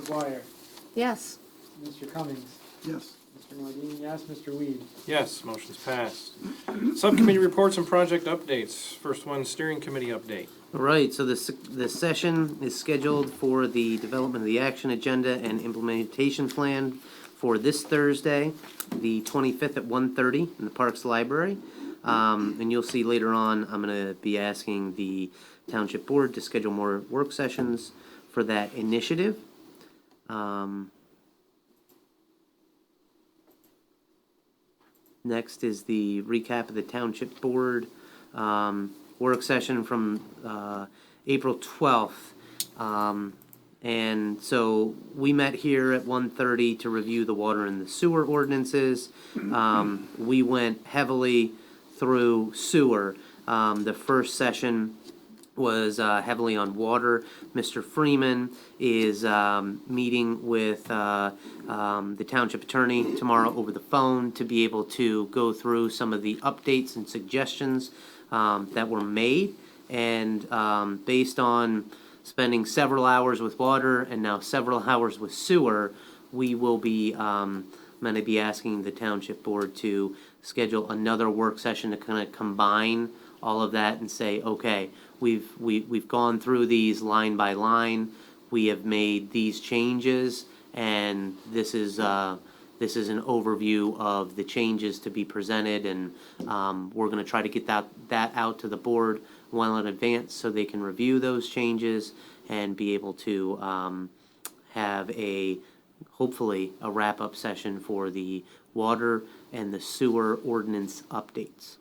McGuire. Yes. Mr. Cummings. Yes. Mr. Modine, yes. Mr. Weed. Yes, motion's passed. Subcommittee reports and project updates. First one, steering committee update. All right, so the session is scheduled for the development of the action agenda and implementation plan for this Thursday, the 25th at 1:30 in the Parks Library. And you'll see later on, I'm going to be asking the Township Board to schedule more work sessions for that initiative. Next is the recap of the Township Board work session from April 12th. And so we met here at 1:30 to review the water and the sewer ordinances. We went heavily through sewer. The first session was heavily on water. Mr. Freeman is meeting with the township attorney tomorrow over the phone to be able to go through some of the updates and suggestions that were made. And based on spending several hours with water and now several hours with sewer, we will be going to be asking the township board to schedule another work session to kind of combine all of that and say, okay, we've gone through these line by line, we have made these changes, and this is an overview of the changes to be presented, and we're going to try to get that out to the board well in advance so they can review those changes and be able to have hopefully a wrap-up session for the water and the sewer ordinance updates.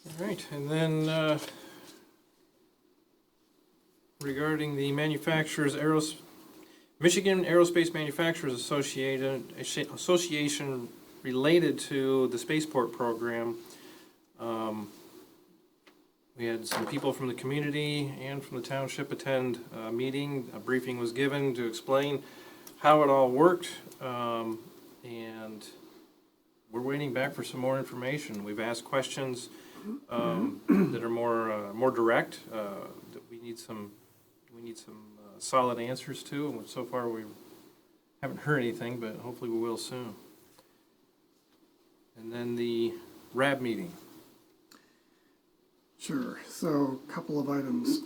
All right, and then regarding the Michigan Aerospace Manufacturers Association related to the spaceport program, we had some people from the community and from the township attend a meeting. A briefing was given to explain how it all worked, and we're waiting back for some more information. We've asked questions that are more direct, that we need some solid answers to, and so far we haven't heard anything, but hopefully we will soon. And then the RAB meeting. Sure. So, a couple of items.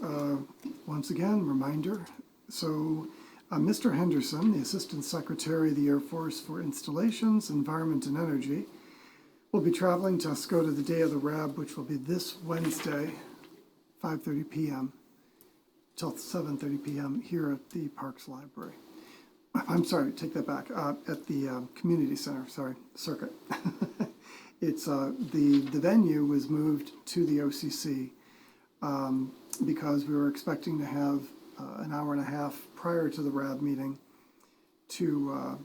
Once again, reminder. So, Mr. Henderson, the Assistant Secretary of the Air Force for Installations, Environment, and Energy, will be traveling to Oscoda the day of the RAB, which will be this Wednesday, 5:30 p.m. till 7:30 p.m. here at the Parks Library. I'm sorry, take that back. At the Community Center, Circuit. It's the venue was moved to the OCC because we were expecting to have an hour and a half prior to the RAB meeting to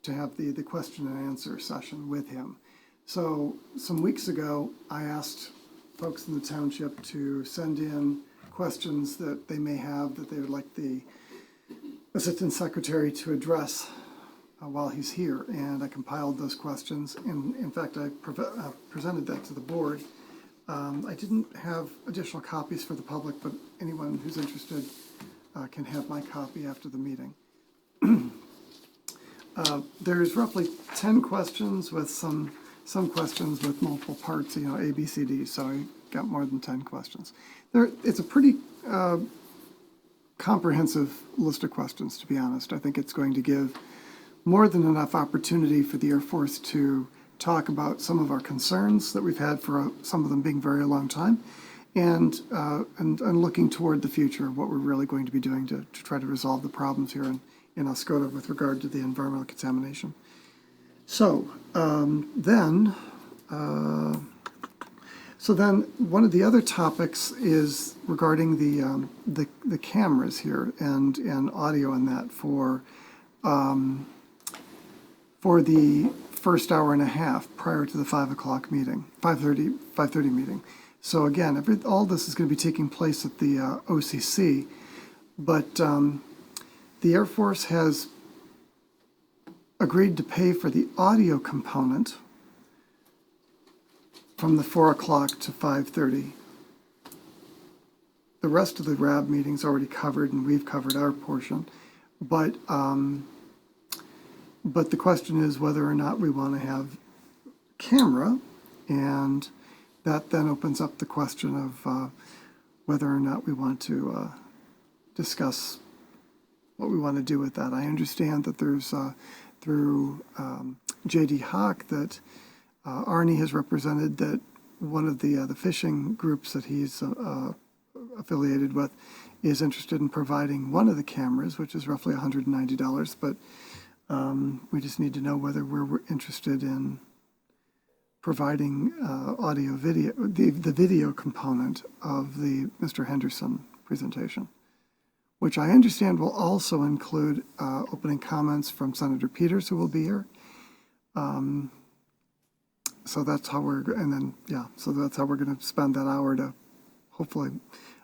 have the question and answer session with him. So some weeks ago, I asked folks in the township to send in questions that they may have that they would like the Assistant Secretary to address while he's here, and I compiled those questions, and in fact I presented that to the board. I didn't have additional copies for the public, but anyone who's interested can have my copy after the meeting. There's roughly 10 questions with some questions with multiple parts, A, B, C, D, so I got more than 10 questions. It's a pretty comprehensive list of questions, to be honest. I think it's going to give more than enough opportunity for the Air Force to talk about some of our concerns that we've had for some of them being very long time, and looking toward the future, what we're really going to be doing to try to resolve the problems here in Oscoda with regard to the environmental contamination. So then one of the other topics is regarding the cameras here and audio and that for the first hour and a half prior to the 5 o'clock meeting, 5:30 meeting. So again, all this is going to be taking place at the OCC, but the Air Force has agreed to pay for the audio component from the 4 o'clock to 5:30 the rest of the RAB meeting's already covered, and we've covered our portion. But the question is whether or not we want to have camera, and that then opens up the question of whether or not we want to discuss what we want to do with that. I understand that there's through J.D. Hawk that Arnie has represented that one of the fishing groups that he's affiliated with is interested in providing one of the cameras, which is roughly $190, but we just need to know whether we're interested in providing audio video, the video component of the Mr. Henderson presentation, which I understand will also include opening comments from Senator Peters, who will be here. So that's how we're, and then, so that's how we're going to spend that hour to hopefully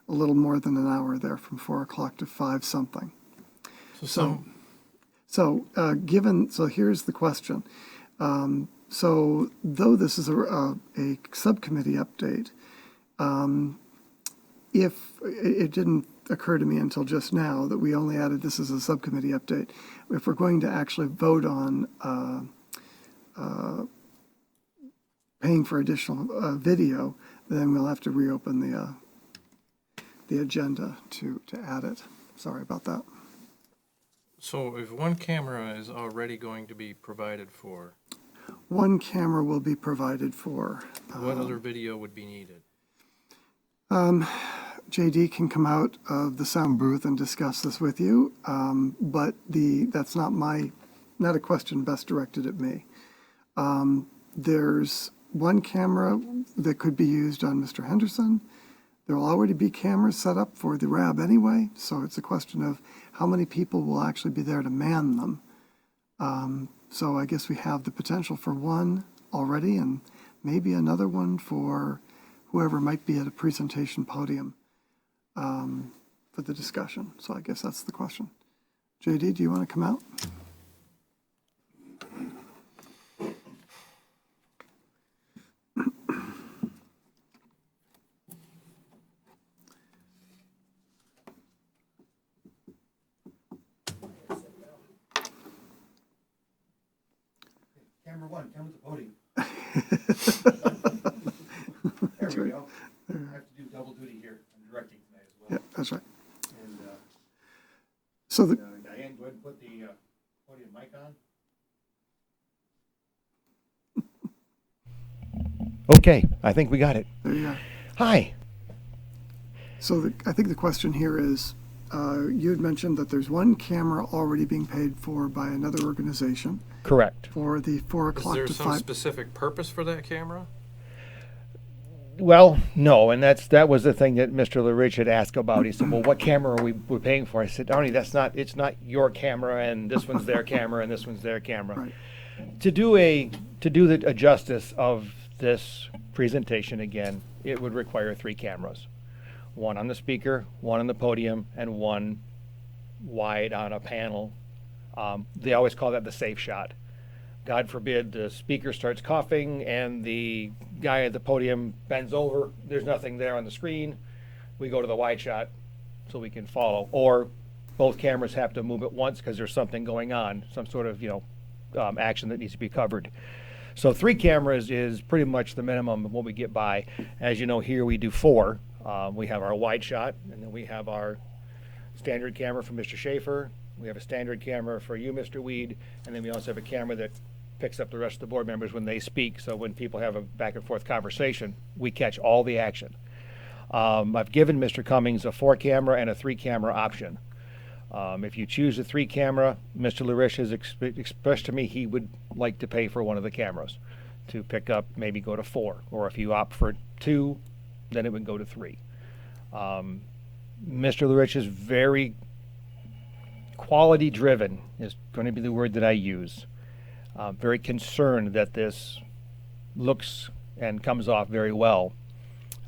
a little more than an hour there from 4 o'clock to 5 something. So here's the question. So though this is a subcommittee update, if it didn't occur to me until just now that we only added this as a subcommittee update, if we're going to actually vote on paying for additional video, then we'll have to reopen the agenda to add it. Sorry about that. So if one camera is already going to be provided for, one camera will be provided for. what other video would be needed? JD can come out of the sound booth and discuss this with you, but that's not a question best directed at me. There's one camera that could be used on Mr. Henderson. There will already be cameras set up for the RAB anyway, so it's a question of how many people will actually be there to man them. So I guess we have the potential for one already and maybe another one for whoever might be at a presentation podium for the discussion. So I guess that's the question. JD, do you want to come out? Camera one, come with the podium. There we go. I have to do double duty here. I'm directing tonight as well. Yeah, that's right. And So the Diane, go ahead and put the podium mic on. Okay, I think we got it. there you go. Hi. So I think the question here is, you had mentioned that there's one camera already being paid for by another organization Correct. for the 4 Is o'clock there to some 5. specific purpose for that camera? Well, no, and that was the thing that Mr. LaRich had asked about. He said, "Well, what camera are we're paying for?" I said, "Arnie, it's not your camera, and this one's their camera, and this one's their camera." Right. To do the justice of this presentation again, it would require 3 cameras. One on the speaker, one on the podium, and one wide on a panel. They always call that the safe shot. God forbid the speaker starts coughing and the guy at the podium bends over. There's nothing there on the screen. We go to the wide shot so we can follow. Or both cameras have to move at once because there's something going on, some sort of action that needs to be covered. So 3 cameras is pretty much the minimum of what we get by. As you know, here we do 4. We have our wide shot, and then we have our standard camera for Mr. Schaefer. We have a standard camera for you, Mr. Weed, and then we also have a camera that picks up the rest of the board members when they speak. So when people have a back and forth conversation, we catch all the action. I've given Mr. Cummings a 4 camera and a 3 camera option. If you choose a 3 camera, Mr. LaRich has expressed to me he would like to pay for one of the cameras to pick up, maybe go to 4. Or if you opt for 2, then it would go to 3. Mr. LaRich is very quality driven, is going to be the word that I use. Very concerned that this looks and comes off very well.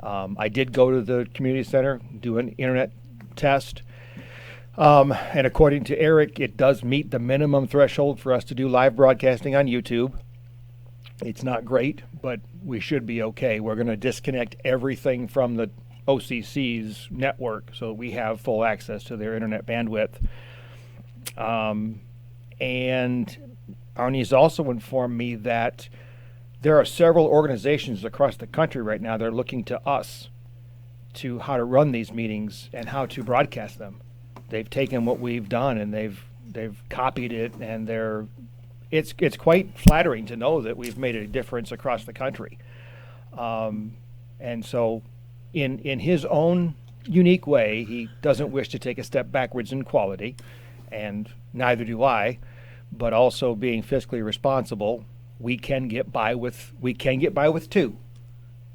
I did go to the community center, do an internet test, and according to Eric, it does meet the minimum threshold for us to do live broadcasting on YouTube. It's not great, but we should be okay. We're going to disconnect everything from the OCC's network, so we have full access to their internet bandwidth. And Arnie's also informed me that there are several organizations across the country right now that are looking to us to how to run these meetings and how to broadcast them. They've taken what we've done and they've copied it, and it's quite flattering to know that we've made a difference across the country. And so in his own unique way, he doesn't wish to take a step backwards in quality, and neither do I, but also being fiscally responsible, we can get by with two.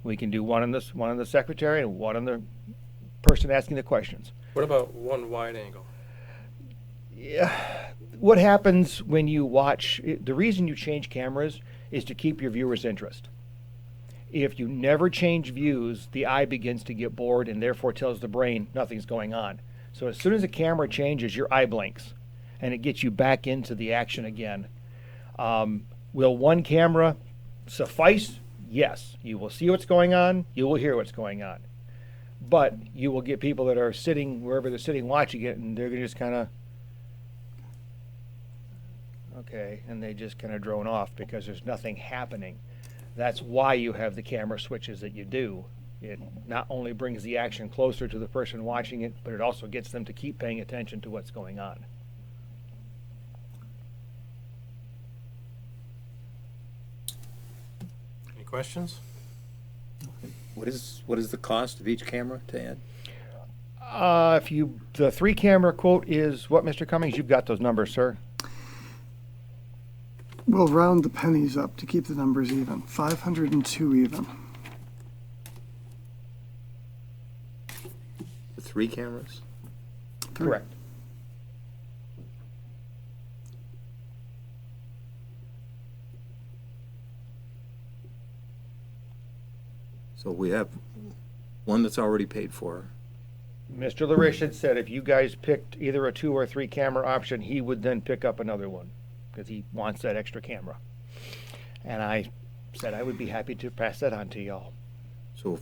We can do one on the secretary and one on the person asking the questions. What about one wide angle? Yeah. What happens when you watch, the reason you change cameras is to keep your viewers' interest. If you never change views, the eye begins to get bored and therefore tells the brain nothing's going on. So as soon as the camera changes, your eye blinks and it gets you back into the action again. Will one camera suffice? Yes. You will see what's going on. You will hear what's going on. But you will get people that are sitting wherever they're sitting watching it, and they're going to just kind of, okay, and they just kind of drone off because there's nothing happening. That's why you have the camera switches that you do. It not only brings the action closer to the person watching it, but it also gets them to keep paying attention to what's going on. Any questions? What is the cost of each camera to add? The 3-camera quote is what, Mr. Cummings? You've got those numbers, sir. We'll round the pennies up to keep the numbers even. 502 even. The 3 cameras? Correct. So we have one that's already paid for. Mr. Larish had said if you guys picked either a 2 or 3 camera option, he would then pick up another one because he wants that extra camera. And I said I would be happy to pass that on to y'all. So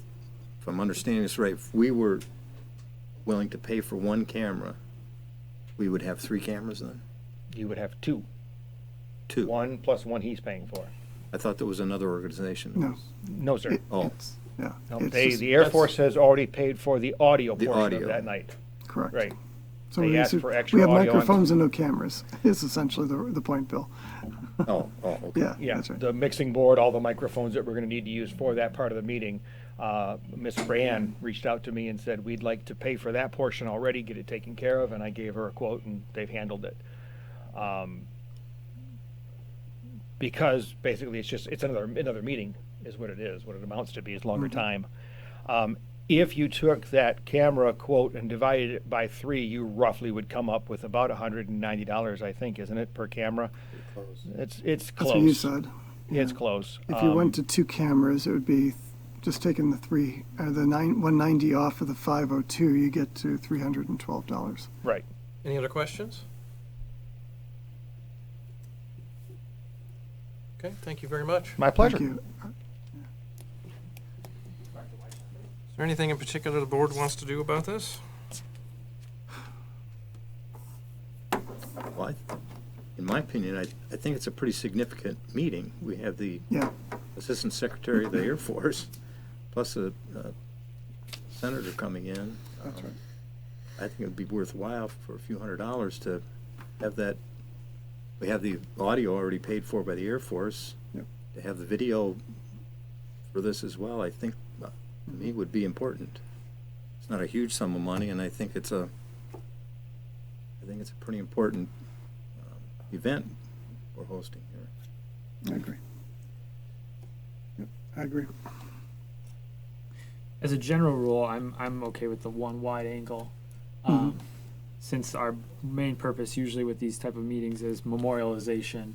if I'm understanding this right, if we were willing to pay for 1 camera, we would have 3 cameras then? You would have 2. 2? 1 plus 1 he's paying for. I thought there was another organization. No. No, sir. Oh. Yeah. No, it's the just- Air Force has already paid for the audio The portion audio. of that night. Correct. Right. So They we asked said- for extra we have audio on- microphones and no cameras. Is essentially the point, Bill. Oh, okay. Yeah, Yeah, that's right. the mixing board, all the microphones that we're going to need to use for that part of the meeting. Ms. Brand reached out to me and said, we'd like to pay for that portion already, get it taken care of, and I gave her a quote, and they've handled it. Because basically it's another meeting is what it is. What it amounts to be is longer time. If you took that camera quote and divided it by 3, you roughly would come up with about $190, I think, isn't it, per camera? It's That's close. what you said. It's close. If you went to 2 cameras, it would be just taking the 190 off of the 502, you get to $312. Right. Any other questions? Okay, thank you very much. My pleasure. Thank you. Is there anything in particular the board wants to do about this? Well, in my opinion, I think it's a pretty significant meeting. We have the Yeah. Assistant Secretary of the Air Force, plus a senator coming in. That's right. I think it'd be worthwhile for a few $100s to have that. We have the audio already paid for by the Air Force. Yep. To have the video for this as well, I think, to me, would be important. It's not a huge sum of money, and I think it's a pretty important event we're hosting here. I agree. Yep, I agree. As a general rule, I'm okay with the one wide angle, since our main purpose usually with these type of meetings is memorialization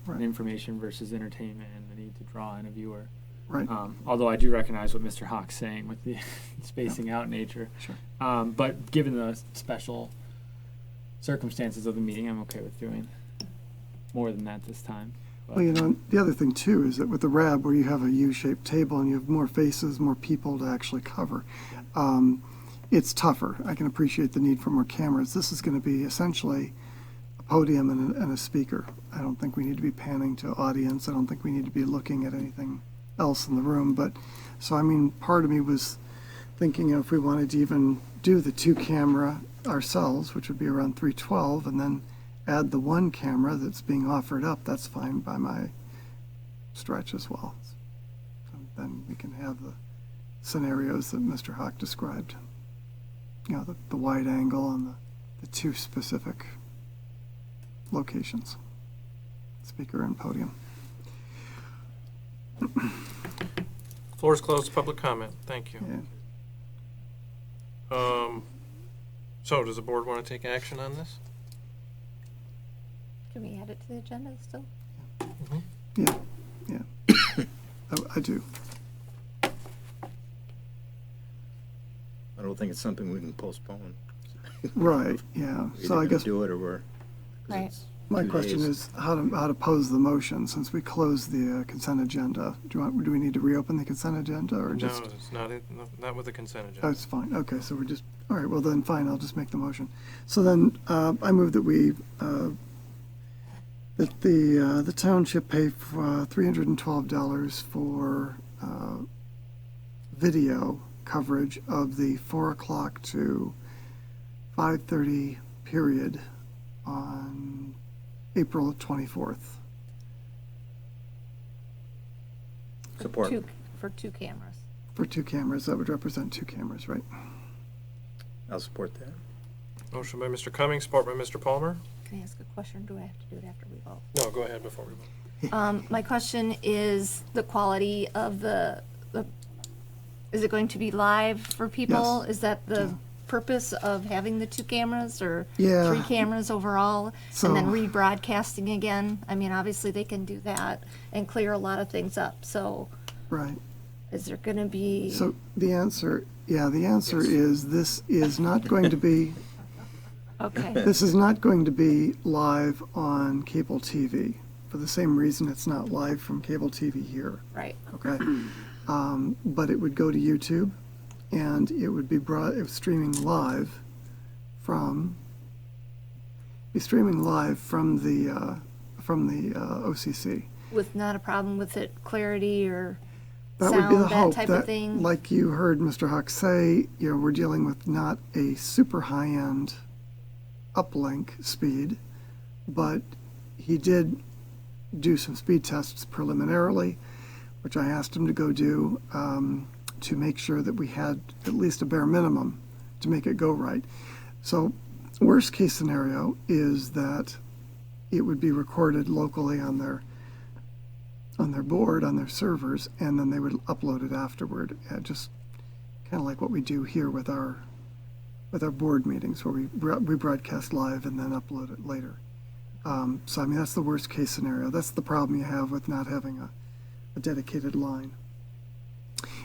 Right. and information versus entertainment and the need to draw in a viewer. Right. Although I do recognize what Mr. Hawk's saying with the spacing out nature. Sure. But given the special circumstances of the meeting, I'm okay with doing more than that this time. Well, you know, the other thing too is that with the RAB, where you have a U-shaped table and you have more faces, more people to actually cover, it's tougher. I can appreciate the need for more cameras. This is going to be essentially a podium and a speaker. I don't think we need to be panning to audience. I don't think we need to be looking at anything else in the room. But so, I mean, part of me was thinking, you know, if we wanted to even do the 2-camera ourselves, which would be around 312, and then add the 1 camera that's being offered up, that's fine by my stretch as well. So then we can have the scenarios that Mr. Hawk described. You know, the wide angle and the 2 specific locations, speaker and podium. Floor is closed to public comment. Thank you. Yeah. So does the board want to take action on this? Can we add it to the agenda still? Yeah, yeah. I do. I don't think it's something we can postpone. Right, yeah. Either So I gonna guess do it or we're. 'cause Right. it's my 2 question days. is how to pose the motion since we closed the consent agenda. Do we need to reopen the consent agenda or just? No, it's not with the consent Oh, agenda. it's fine. Okay, so we're just, all right, well then, fine, I'll just make the motion. So then, I move that that the township pay for $312 for video coverage of the 4 o'clock to 5:30 period on April 24th. Support. For 2 cameras. For 2 cameras, that would represent 2 cameras, right? I'll support that. Motion by Mr. Cummings, support by Mr. Palmer. Can I ask a question? Do I have to do it after we vote? No, go ahead before we vote. My question is the quality of the, is it going to be live for people? Yes. Is that the purpose of having the 2 cameras or Yeah. 3 cameras overall? So- And then rebroadcasting again? I mean, obviously they can do that and clear a lot of things up. So Right. is there going to be? So the answer is this is not going to be, Okay, this is not going to be live on cable TV for the same reason it's not live from cable TV here, right. okay? But it would go to YouTube and it would be streaming live from the OCC. With not a problem with it, clarity or That would be the sound, that hope, type of that, thing? like you heard Mr. Huck say, you know, we're dealing with not a super high-end uplink speed, but he did do some speed tests preliminarily, which I asked him to go do, to make sure that we had at least a bare minimum to make it go right. So worst case scenario is that it would be recorded locally on their board, on their servers, and then they would upload it afterward, just kind of like what we do here with our board meetings, where we broadcast live and then upload it later. So I mean, that's the worst case scenario. That's the problem you have with not having a dedicated line.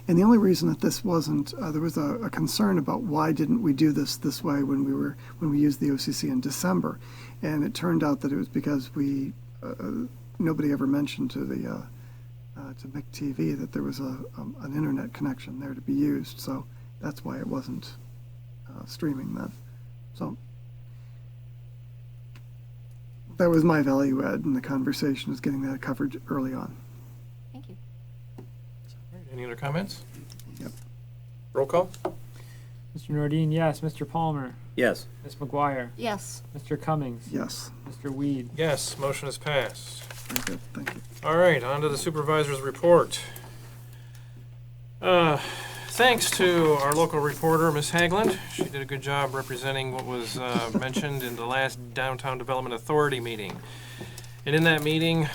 And the only reason that this wasn't, there was a concern about why didn't we do this way when we used the OCC in December, and it turned out that it was because nobody ever mentioned to McTV that there was an internet connection there to be used, so that's why it wasn't streaming then. So that was my value add in the conversation, is getting that coverage early on. Thank you. Any other comments? Yep. Roll call? Mr. Nordine, yes. Mr. Palmer, Yes. Ms. McGuire, Yes. Mr. Cummings, Yes. Mr. Weed. Yes, motion is passed. Very good. Thank you. All right, on to the Supervisors Report. Thanks to our local reporter, Ms. Hagland. She did a good job representing what was mentioned in the last Downtown Development Authority meeting. And in that meeting,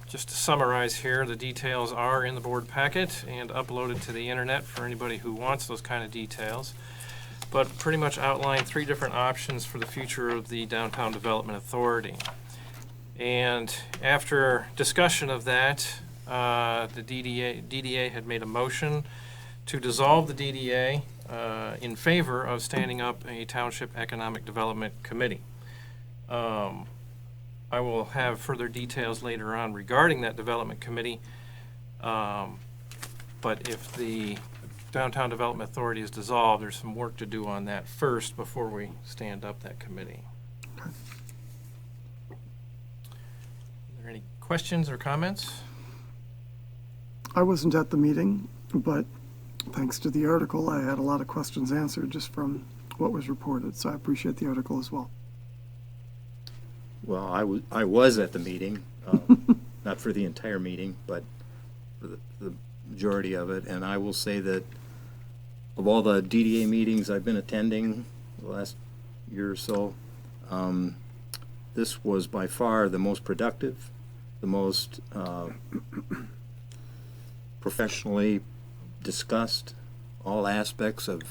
just to summarize here, the details are in the board packet and uploaded to the internet for anybody who wants those kind of details. But pretty much outlined 3 different options for the future of the Downtown Development Authority. And after discussion of that, the DDA had made a motion to dissolve the DDA in favor of standing up a Township Economic Development Committee. I will have further details later on regarding that development committee. But if the Downtown Development Authority is dissolved, there's some work to do on that first before we stand up that committee. Are there any questions or comments? I wasn't at the meeting, but thanks to the article, I had a lot of questions answered just from what was reported, so I appreciate the article as well. Well, I was at the meeting, not for the entire meeting, but for the majority of it, and I will say that of all the DDA meetings I've been attending the last year or so, this was by far the most productive, the most professionally discussed, all aspects of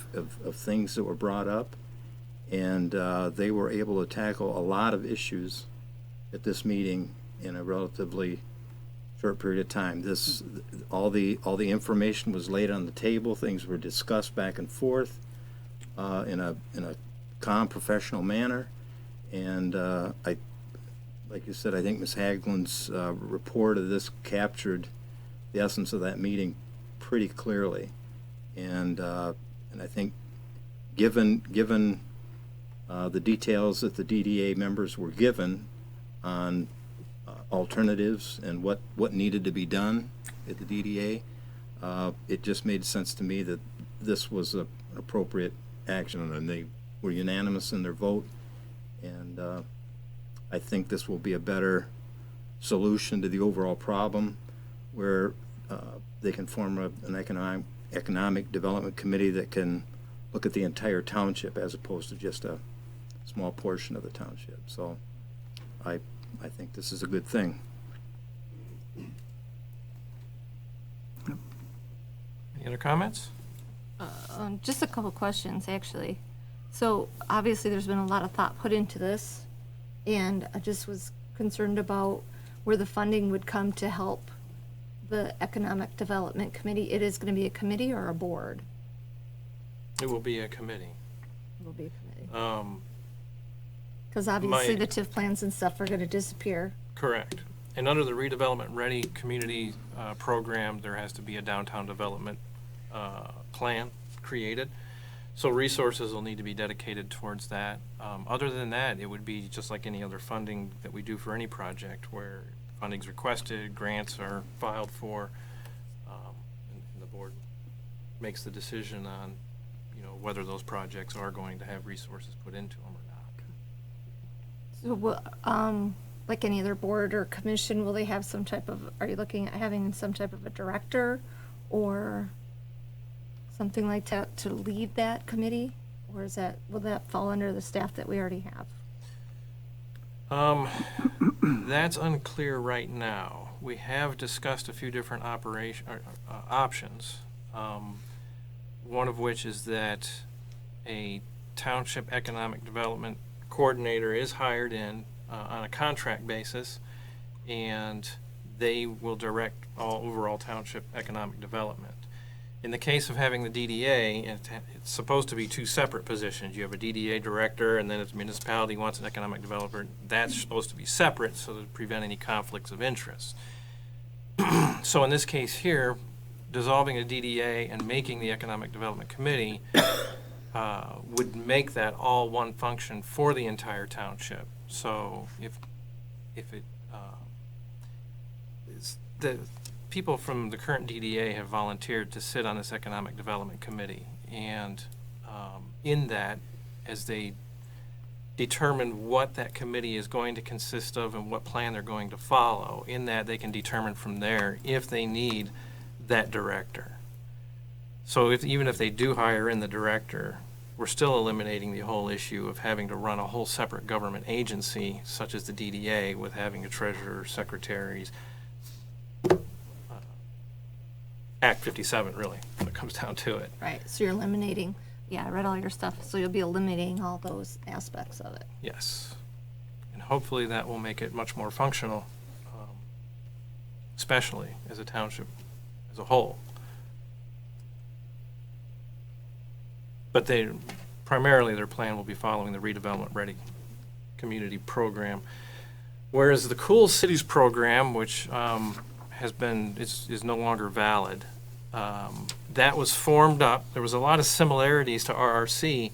things that were brought up, and they were able to tackle a lot of issues at this meeting in a relatively short period of time. All the information was laid on the table. Things were discussed back and forth in a calm, professional manner. And like you said, I think Ms. Haglund's report of this captured the essence of that meeting pretty clearly. And I think given the details that the DDA members were given on alternatives and what needed to be done at the DDA, it just made sense to me that this was an appropriate action, and they were unanimous in their vote. And I think this will be a better solution to the overall problem, where they can form an economic development committee that can look at the entire township as opposed to just a small portion of the township. So I think this is a good thing. Any other comments? Just a couple questions, actually. So obviously, there's been a lot of thought put into this, and I just was concerned about where the funding would come to help the Economic Development Committee. It is going to be a committee or a board? It will be a committee. It will be a committee. Because My- obviously, the TIF plans and stuff are going to disappear. Correct. And under the Redevelopment Ready Community Program, there has to be a downtown development plan created. So resources will need to be dedicated towards that. Other than that, it would be just like any other funding that we do for any project, where funding's requested, grants are filed for, and the board makes the decision on, whether those projects are going to have resources put into them or not. So, like any other board or commission, will they have some type of, are you looking at having some type of a director or something like that to lead that committee? Or will that fall under the staff that we already have? That's unclear right now. We have discussed a few different options. One of which is that a township economic development coordinator is hired in on a contract basis, and they will direct all overall township economic development. In the case of having the DDA, it's supposed to be two separate positions. You have a DDA director, and then if the municipality wants an economic developer, that's supposed to be separate so to prevent any conflicts of interest. So in this case here, dissolving a DDA and making the Economic Development Committee would make that all one function for the entire township. So if it the people from the current DDA have volunteered to sit on this Economic Development Committee, and in that, as they determine what that committee is going to consist of and what plan they're going to follow, in that they can determine from there if they need that director. So even if they do hire in the director, we're still eliminating the whole issue of having to run a whole separate government agency such as the DDA with having a treasurer, secretaries. Act 57, really, when it comes down to it. Right, so you're eliminating, I read all your stuff, so you'll be eliminating all those aspects of it. Yes. And hopefully that will make it much more functional, especially as a township as a whole. But primarily their plan will be following the Redevelopment Ready Community Program. Whereas the Cool Cities program, which is no longer valid, that was formed up. There was a lot of similarities to RRC,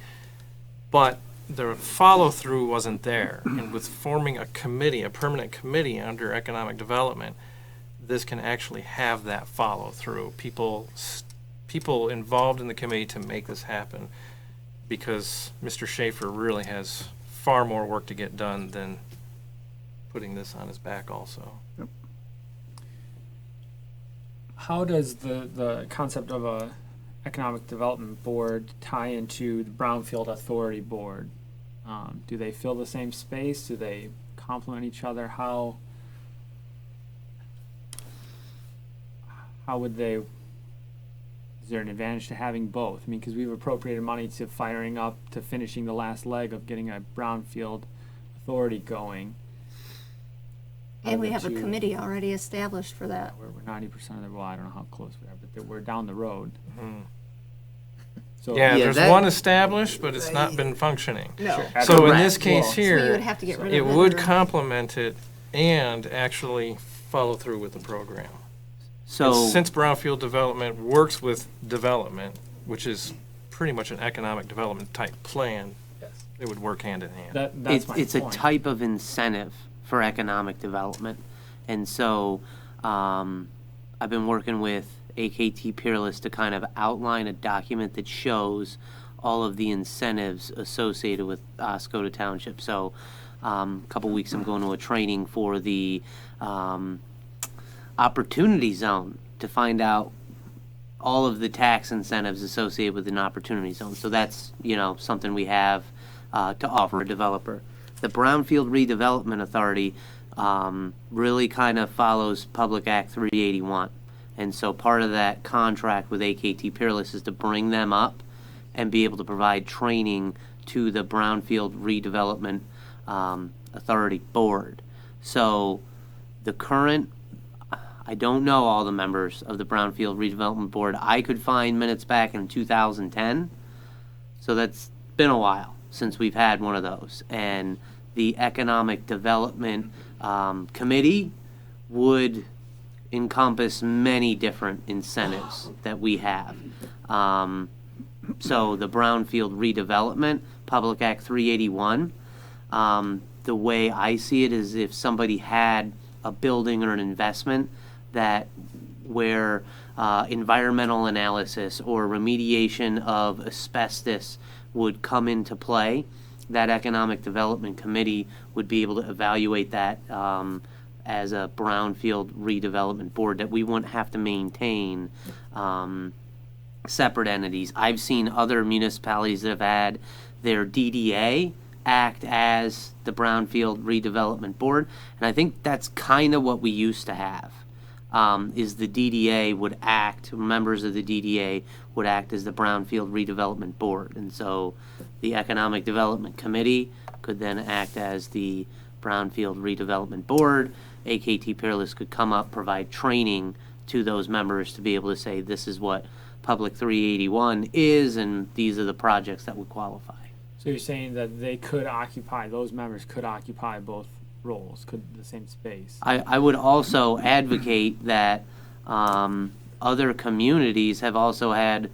but the follow-through wasn't there. And with forming a committee, a permanent committee under economic development, this can actually have that follow-through. People involved in the committee to make this happen, because Mr. Schaefer really has far more work to get done than putting this on his back also. How does the concept of a economic development board tie into the Brownfield Authority Board? Do they fill the same space? Do they complement each other? How would they? Is there an advantage to having both? I mean, because we've appropriated money to firing up, to finishing the last leg of getting a Brownfield Authority going. And we have a committee already established for that. We're 90% of the, well, I don't know how close we are, but we're down the road. So Yeah, Yeah, there's that- one established, but it's not been functioning. No. So in Correct. this case Well, So you would here, have to get rid of it it. would or- complement it and actually follow through with the program. So, Since Brownfield Development works with development, which is pretty much an economic development type plan, it would work hand in hand. that's my it's point. a type of incentive for economic development. And so I've been working with AKT Peerless to kind of outline a document that shows all of the incentives associated with Oscoda Township. So a couple weeks I'm going to a training for the opportunity zone to find out all of the tax incentives associated with an opportunity zone. So that's, something we have to offer a developer. The Brownfield Redevelopment Authority really kind of follows Public Act 381. And so part of that contract with AKT Peerless is to bring them up and be able to provide training to the Brownfield Redevelopment Authority Board. So the current, I don't know all the members of the Brownfield Redevelopment Board. I could find minutes back in 2010. So that's been a while since we've had one of those. And the Economic Development Committee would encompass many different incentives that we have. So the Brownfield Redevelopment, Public Act 381, the way I see it is if somebody had a building or an investment that where environmental analysis or remediation of asbestos would come into play, that Economic Development Committee would be able to evaluate that as a Brownfield Redevelopment Board, that we wouldn't have to maintain separate entities. I've seen other municipalities that have had their DDA act as the Brownfield Redevelopment Board, and I think that's kind of what we used to have. Is the DDA would act, members of the DDA would act as the Brownfield Redevelopment Board. And so the Economic Development Committee could then act as the Brownfield Redevelopment Board. AKT Peerless could come up, provide training to those members to be able to say, this is what Public 381 is, and these are the projects that would qualify. So you're saying that those members could occupy both roles, the same space? I would also advocate that other communities have also had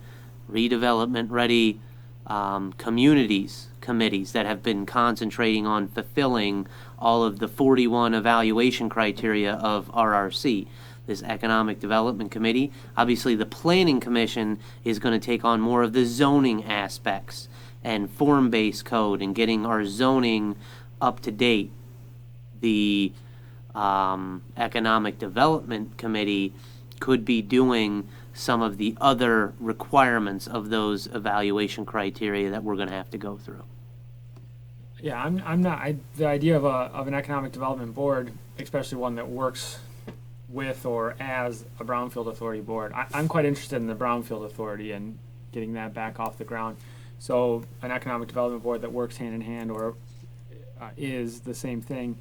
redevelopment-ready committees that have been concentrating on fulfilling all of the 41 evaluation criteria of RRC. This Economic Development Committee, obviously the Planning Commission is going to take on more of the zoning aspects and form-based code and getting our zoning up to date. The Economic Development Committee could be doing some of the other requirements of those evaluation criteria that we're going to have to go through. Yeah, the idea of an economic development board, especially one that works with or as a Brownfield Authority board, I'm quite interested in the Brownfield Authority and getting that back off the ground. So an economic development board that works hand in hand or is the same thing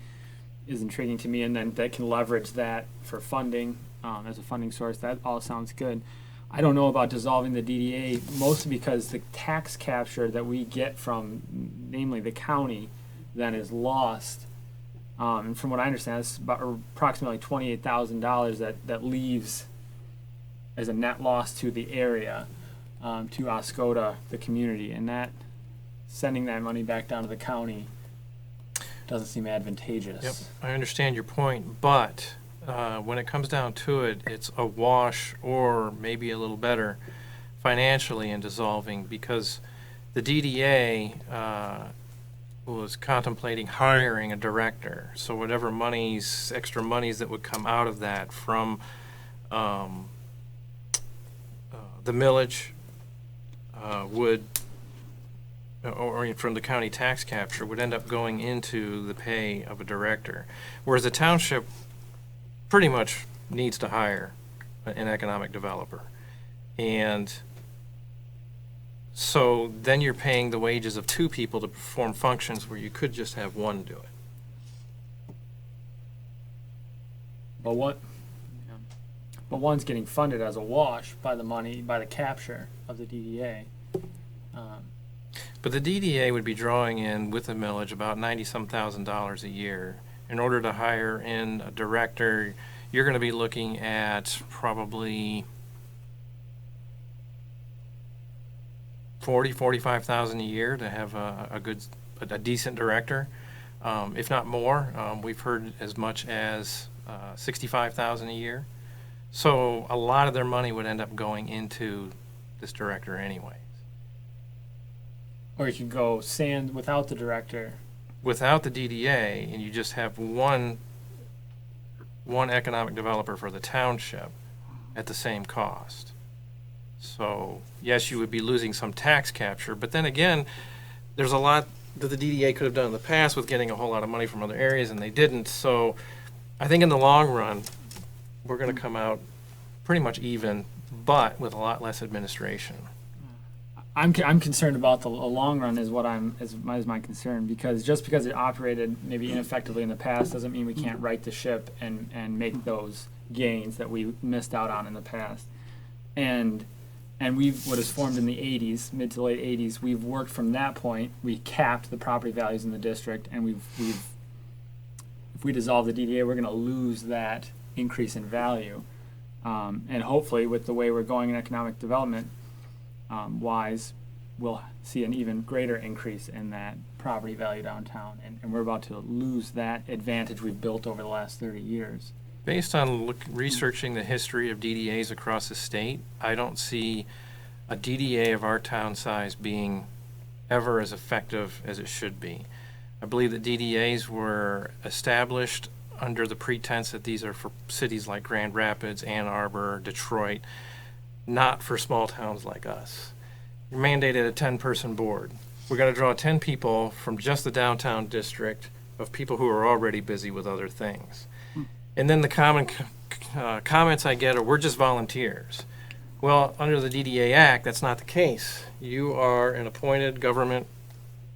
is intriguing to me, and then that can leverage that for funding as a funding source. That all sounds good. I don't know about dissolving the DDA, mostly because the tax capture that we get from, namely the county, then is lost And from what I understand, it's about approximately $28,000 that leaves as a net loss to the area, to Oscoda, the community, and that sending that money back down to the county doesn't seem advantageous. Yep, I understand your point, but when it comes down to it, it's a wash or maybe a little better financially in dissolving, because the DDA was contemplating hiring a director. So whatever extra monies that would come out of that from the millage or from the county tax capture would end up going into the pay of a director. Whereas the township pretty much needs to hire an economic developer. And so then you're paying the wages of two people to perform functions where you could just have one do it. But one's getting funded as a wash by the capture of the DDA. But the DDA would be drawing in with the millage about $90-some thousand a year. In order to hire in a director, you're going to be looking at probably $45,000 a year to have a decent director, if not more. We've heard as much as $65,000 a year. So a lot of their money would end up going into this director anyway. Or you could go sand without the director. Without the DDA, and you just have one economic developer for the township at the same cost. So yes, you would be losing some tax capture, but then again, there's a lot that the DDA could have done in the past with getting a whole lot of money from other areas, and they didn't. So I think in the long run, we're going to come out pretty much even, but with a lot less administration. I'm concerned about the long run is my concern, because just because it operated maybe ineffectively in the past doesn't mean we can't right the ship and make those gains that we missed out on in the past. And what is formed in the 80s, mid to late 80s, we've worked from that point. We capped the property values in the district, and if we dissolve the DDA, we're going to lose that increase in value. And hopefully, with the way we're going in economic development wise, we'll see an even greater increase in that property value downtown, and we're about to lose that advantage we've built over the last 30 years. Based on researching the history of DDAs across the state, I don't see a DDA of our town size being ever as effective as it should be. I believe that DDAs were established under the pretense that these are for cities like Grand Rapids, Ann Arbor, Detroit, not for small towns like us. You're mandated a 10-person board. We're going to draw 10 people from just the downtown district of people who are already busy with other things. And then the common comments I get are, we're just volunteers. Well, under the DDA Act, that's not the case. You are an appointed government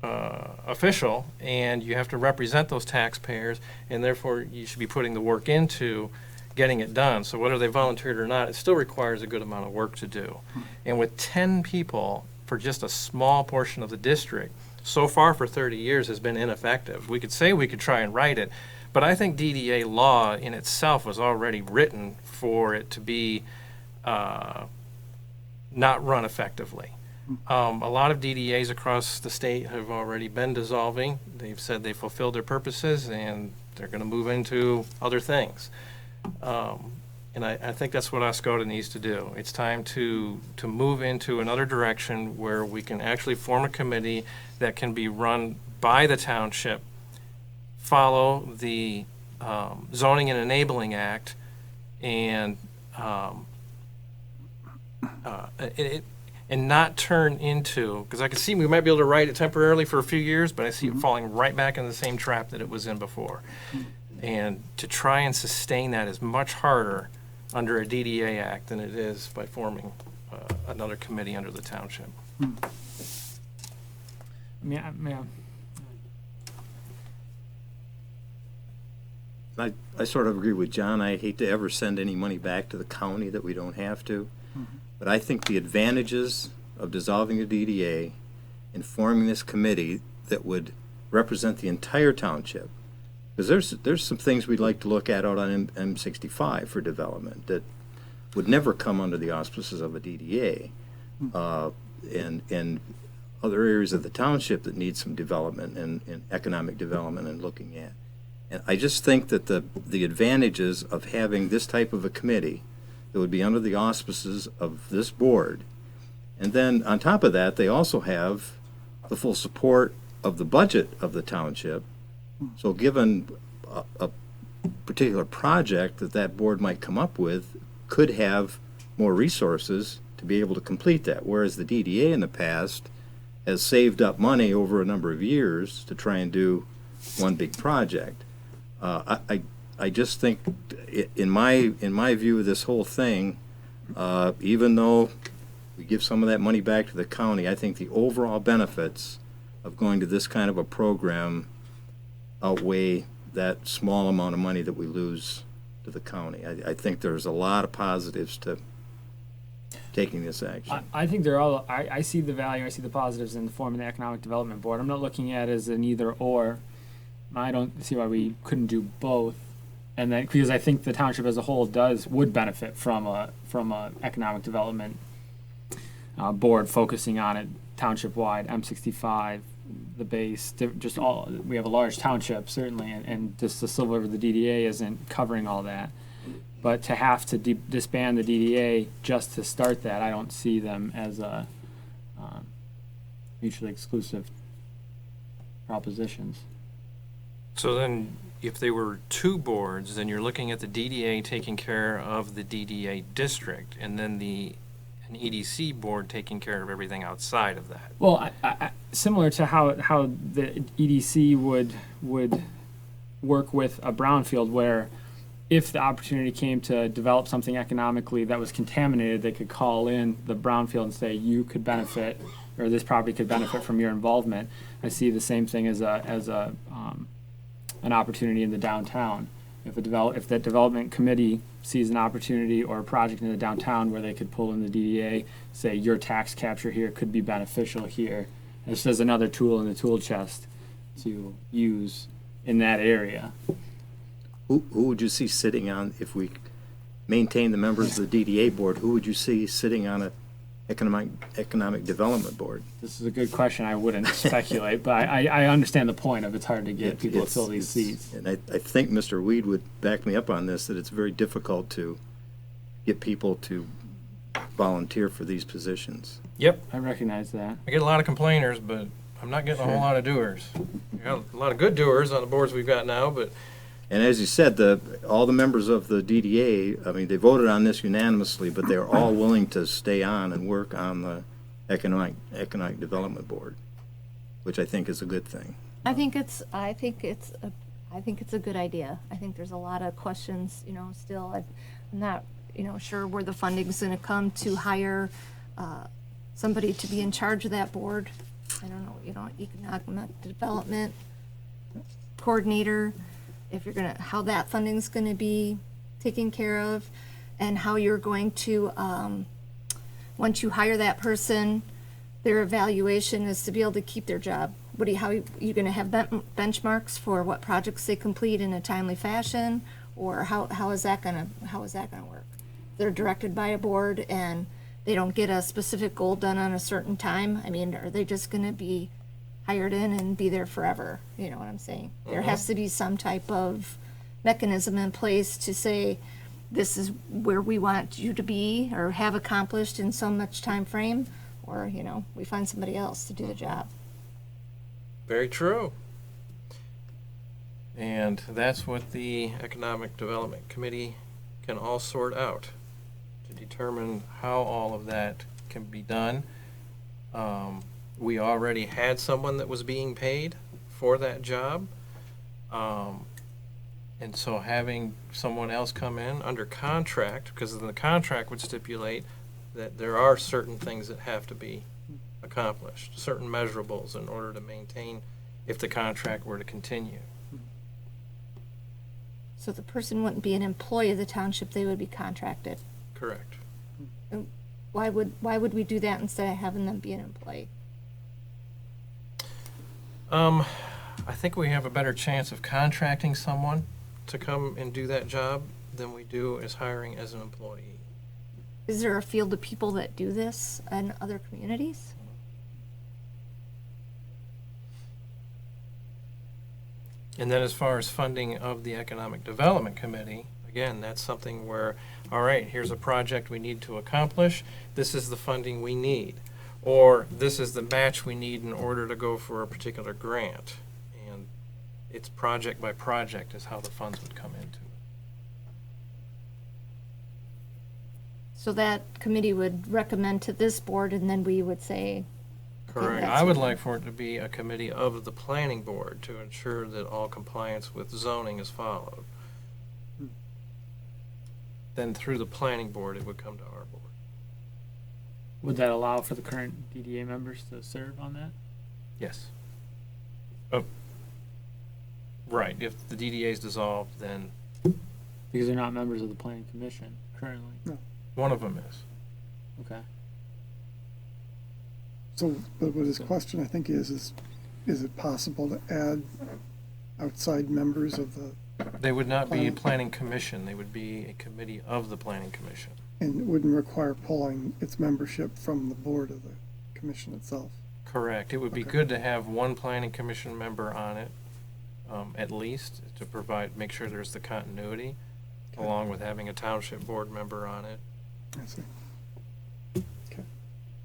official, and you have to represent those taxpayers, and therefore you should be putting the work into getting it done. So whether they volunteered or not, it still requires a good amount of work to do. And with 10 people for just a small portion of the district, so far for 30 years has been ineffective. We could say we could try and write it, but I think DDA law in itself was already written for it to be not run effectively. A lot of DDAs across the state have already been dissolving. They've said they fulfilled their purposes and they're going to move into other things. And I think that's what Oscoda needs to do. It's time to move into another direction where we can actually form a committee that can be run by the township, follow the Zoning and Enabling Act, and not turn into, because I can see we might be able to write it temporarily for a few years, but I see it falling right back in the same trap that it was in before. And to try and sustain that is much harder under a DDA Act than it is by forming another committee under the township. I sort of agree with John. I hate to ever send any money back to the county that we don't have to. But I think the advantages of dissolving the DDA and forming this committee that would represent the entire township Because there's some things we'd like to look at out on M65 for development that would never come under the auspices of a DDA. And other areas of the township that need some development and economic development and looking at. And I just think that the advantages of having this type of a committee that would be under the auspices of this board, and then on top of that, they also have the full support of the budget of the township. So given a particular project that board might come up with, could have more resources to be able to complete that, whereas the DDA in the past has saved up money over a number of years to try and do one big project. I just think, in my view of this whole thing, even though we give some of that money back to the county, I think the overall benefits of going to this kind of a program outweigh that small amount of money that we lose to the county. I think there's a lot of positives to taking this action. I think they're all, I see the value, I see the positives in forming the Economic Development Board. I'm not looking at it as an either or. I don't see why we couldn't do both. And then, because I think the township as a whole would benefit from a economic development board focusing on it township-wide, M65, the base, just all, we have a large township, certainly, and just the silver of the DDA isn't covering all that. But to have to disband the DDA just to start that, I don't see them as a mutually exclusive propositions. So then, if they were two boards, then you're looking at the DDA taking care of the DDA district, and then an EDC board taking care of everything outside of that. Well, I similar to how the EDC would work with a brownfield, where if the opportunity came to develop something economically that was contaminated, they could call in the brownfield and say, you could benefit, or this property could benefit from your involvement. I see the same thing as an opportunity in the downtown. If that development committee sees an opportunity or a project in the downtown where they could pull in the DDA, say your tax capture here could be beneficial here. This is another tool in the tool chest to use in that area. Who would you see sitting on, if we maintain the members of the DDA board, who would you see sitting on an economic development board? This is a good question. I wouldn't speculate, but I understand the point of it's hard to get people to fill these seats. And I think Mr. Weed would back me up on this, that it's very difficult to get people to volunteer for these positions. Yep, I recognize that. I get a lot of complainers, but I'm not getting a whole lot of doers. We got a lot of good doers on the boards we've got now, but And as you said, all the members of the DDA, I mean, they voted on this unanimously, but they're all willing to stay on and work on the Economic Development Board, which I think is a good thing. I think it's a good idea. I think there's a lot of questions, still. I'm not, sure where the funding's gonna come to hire somebody to be in charge of that board. I don't know, economic development coordinator, how that funding's gonna be taken care of, and how you're going to, once you hire that person, their evaluation is to be able to keep their job. How are you gonna have benchmarks for what projects they complete in a timely fashion, or how is that gonna work? They're directed by a board and they don't get a specific goal done on a certain time. I mean, are they just gonna be hired in and be there forever? You know what I'm saying? There has to be some type of mechanism in place to say, this is where we want you to be or have accomplished in so much time frame, or, we find somebody else to do the job. very true. And that's what the Economic Development Committee can all sort out, to determine how all of that can be done. We already had someone that was being paid for that job. And so having someone else come in under contract, because the contract would stipulate that there are certain things that have to be accomplished, certain measurables in order to maintain if the contract were to continue. So the person wouldn't be an employee of the township, they would be contracted. Correct. Why would we do that instead of having them be an employee? I think we have a better chance of contracting someone to come and do that job than we do as hiring as an employee. Is there a field of people that do this in other communities? And then as far as funding of the Economic Development Committee, again, that's something where, all right, here's a project we need to accomplish, this is the funding we need. Or this is the match we need in order to go for a particular grant. And it's project by project is how the funds would come into it. So that committee would recommend to this board and then we would say, Correct. that's I would it. like for it to be a committee of the planning board to ensure that all compliance with zoning is followed. Then through the planning board, it would come to our board. Would that allow for the current DDA members to serve on that? Yes. Oh. Right, if the DDA is dissolved, then Because they're not members of the planning commission currently. one of them is. Okay. So, but what his question, I think, is it possible to add outside members of the, They would not be a planning commission, they would be a committee of the planning commission. and it wouldn't require pulling its membership from the board of the commission itself? Correct. It would be Okay. good to have one planning commission member on it, at least, to provide, make sure there's the continuity, Okay. along with having a township board member on it. I see. Okay.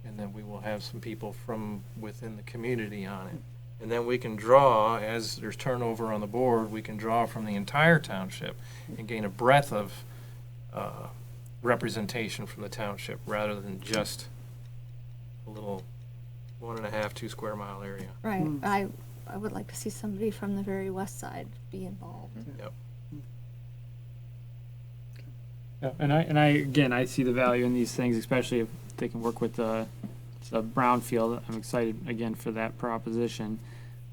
And then we will have some people from within the community on it. And then we can draw, as there's turnover on the board, we can draw from the entire township and gain a breadth of representation from the township, rather than just a little 1.5, 2 square mile area. right, I would like to see somebody from the very west side be involved. Yep. Yeah, and I again, I see the value in these things, especially if they can work with the brownfield. I'm excited again for that proposition.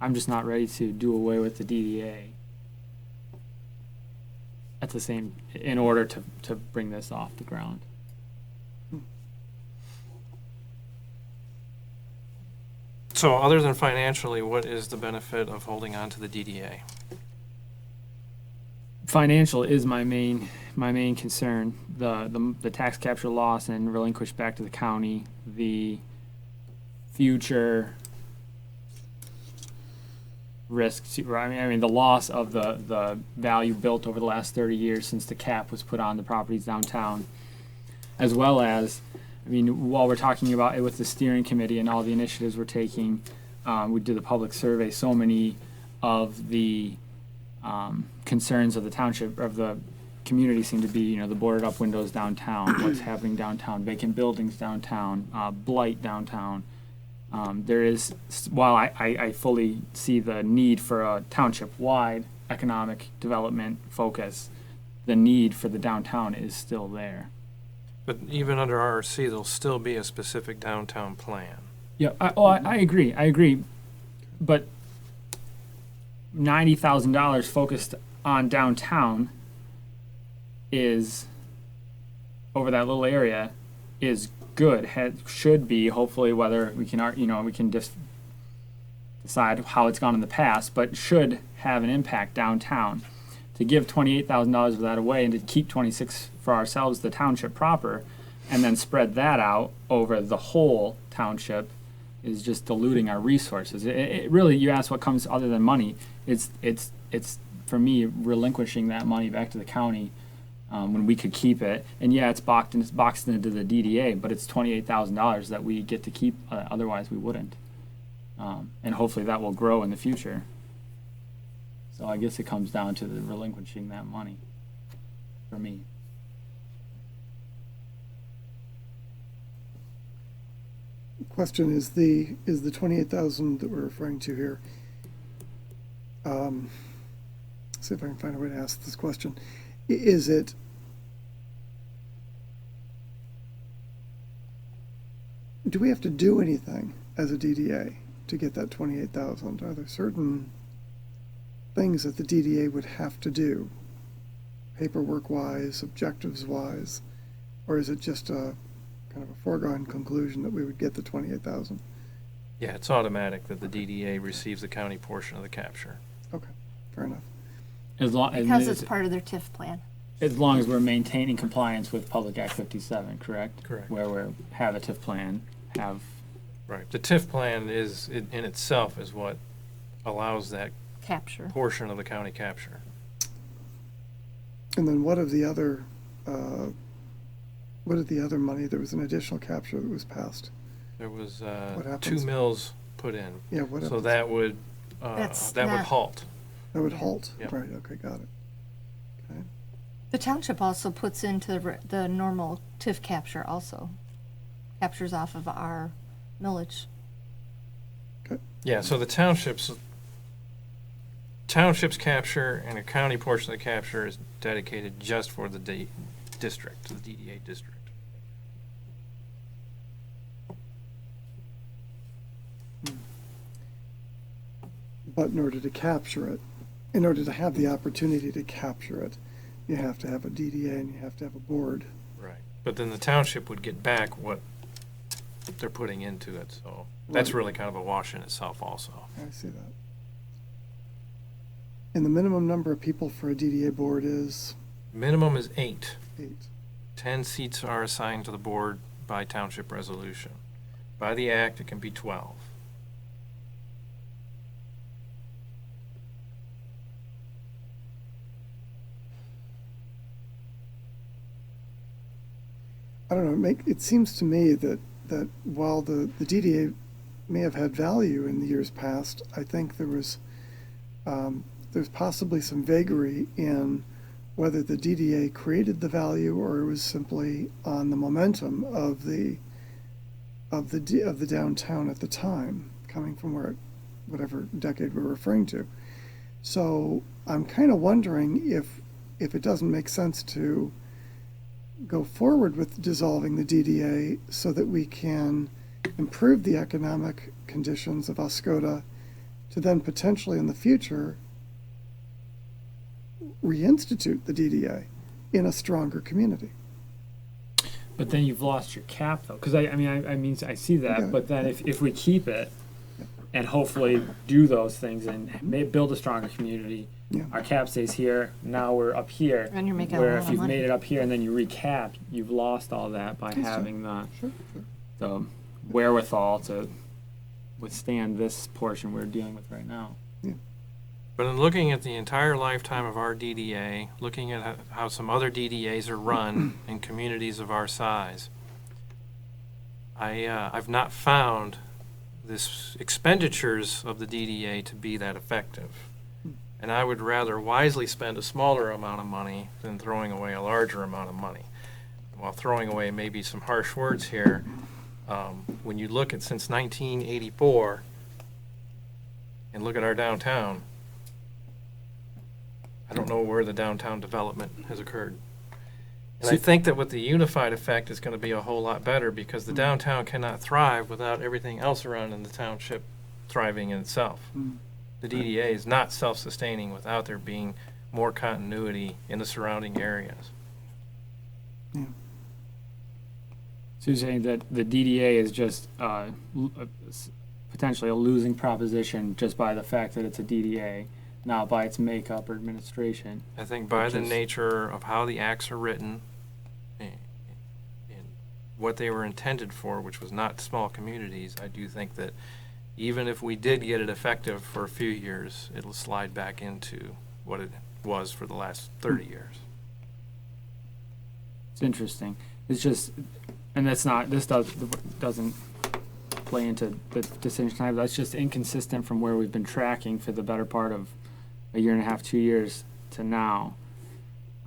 I'm just not ready to do away with the DDA at the same, in order to bring this off the ground. So other than financially, what is the benefit of holding on to the DDA? Financial is my main concern. The tax capture loss and relinquish back to the county, the future risk to, I mean the loss of the value built over the last 30 years since the cap was put on the properties downtown, as well as, I mean, while we're talking about it with the steering committee and all the initiatives we're taking, we did the public survey. So many of the concerns of the township, of the community, seem to be, the boarded up windows downtown, what's happening downtown, vacant buildings downtown, blight downtown. There is, while I fully see the need for a township-wide economic development focus, the need for the downtown is still there. But even under RRC, there'll still be a specific downtown plan. Yeah, I agree, but $90,000 focused on downtown is, over that little area, is good. Should be, hopefully, whether we can, we can just decide how it's gone in the past, but should have an impact downtown. To give $28,000 of that away and to keep 26 for ourselves, the township proper, and then spread that out over the whole township, is just diluting our resources. It really, you ask what comes other than money, it's for me relinquishing that money back to the county when we could keep it. And yeah, it's boxed into the DDA, but it's $28,000 that we get to keep. Otherwise, we wouldn't. And hopefully that will grow in the future. So I guess it comes down to the relinquishing that money for me. Question is the 28,000 that we're referring to here. See if I can find a way to ask this question. Is it, do we have to do anything as a DDA to get that 28,000? Are there certain things that the DDA would have to do, paperwork-wise, objectives-wise, or is it just a kind of a foregone conclusion that we would get the 28,000? Yeah, it's automatic that the DDA receives the county portion of the capture. Okay, fair enough. As long, Because it's part of their TIF plan. as long as we're maintaining compliance with Public Act 57, correct? Correct. Where we have a TIF plan, have, Right. The TIF plan is, in itself, is what allows that Capture. portion of the county capture. And then what of the other money? There was an additional capture that was passed. There was What 2 happens? mills put in. Yeah, what So happens? that would, That's that would not- halt. That would halt? Yep. Right, okay, got it. Okay. The township also puts into the normal TIF capture also. Captures off of our millage. Yeah, so the township's capture and a county portion of the capture is dedicated just for the district, the DDA district. But in order to capture it, in order to have the opportunity to capture it, you have to have a DDA and you have to have a board. Right. But then the township would get back what they're putting into it, so that's Right. really kind of a wash in itself also. I see that. And the minimum number of people for a DDA board is Minimum is 8. 8. 10 seats are assigned to the board by township resolution. By the act, it can be 12. I don't know, it seems to me that while the DDA may have had value in the years past, I think there's possibly some vagary in whether the DDA created the value or it was simply on the momentum of the downtown at the time, coming from whatever decade we're referring to. So I'm kind of wondering if it doesn't make sense to go forward with dissolving the DDA so that we can improve the economic conditions of Oscoda to then potentially in the future reinstitute the DDA in a stronger community. but then you've lost your cap though. Because I mean, I see that, Yeah. but then if we keep it and hopefully do those things and build a stronger community, Yeah. our cap stays here, now we're up here. And you're making a Where lot if of you've money. made it up here and then you recap, you've lost all that by That's right. having the Sure, sure. the wherewithal to withstand this portion we're dealing with right now. But in looking at the entire lifetime of our DDA, looking at how some other DDAs are run in communities of our size, I've not found this expenditures of the DDA to be that effective. And I would rather wisely spend a smaller amount of money than throwing away a larger amount of money. While throwing away maybe some harsh words here, when you look at since 1984 and look at our downtown, I don't know where the downtown development has occurred. And I think that with the unified effect is going to be a whole lot better because the downtown cannot thrive without everything else around in the township thriving in itself. The DDA is not self-sustaining without there being more continuity in the surrounding areas. So you're saying that the DDA is just potentially a losing proposition just by the fact that it's a DDA, not by its makeup or administration. I think by the Which is- nature of how the acts are written and what they were intended for, which was not small communities, I do think that even if we did get it effective for a few years, it'll slide back into what it was for the last 30 years. It's interesting. It's just, and that's not, doesn't play into the decision tonight, but that's just inconsistent from where we've been tracking for the better part of a year and a half, 2 years to now.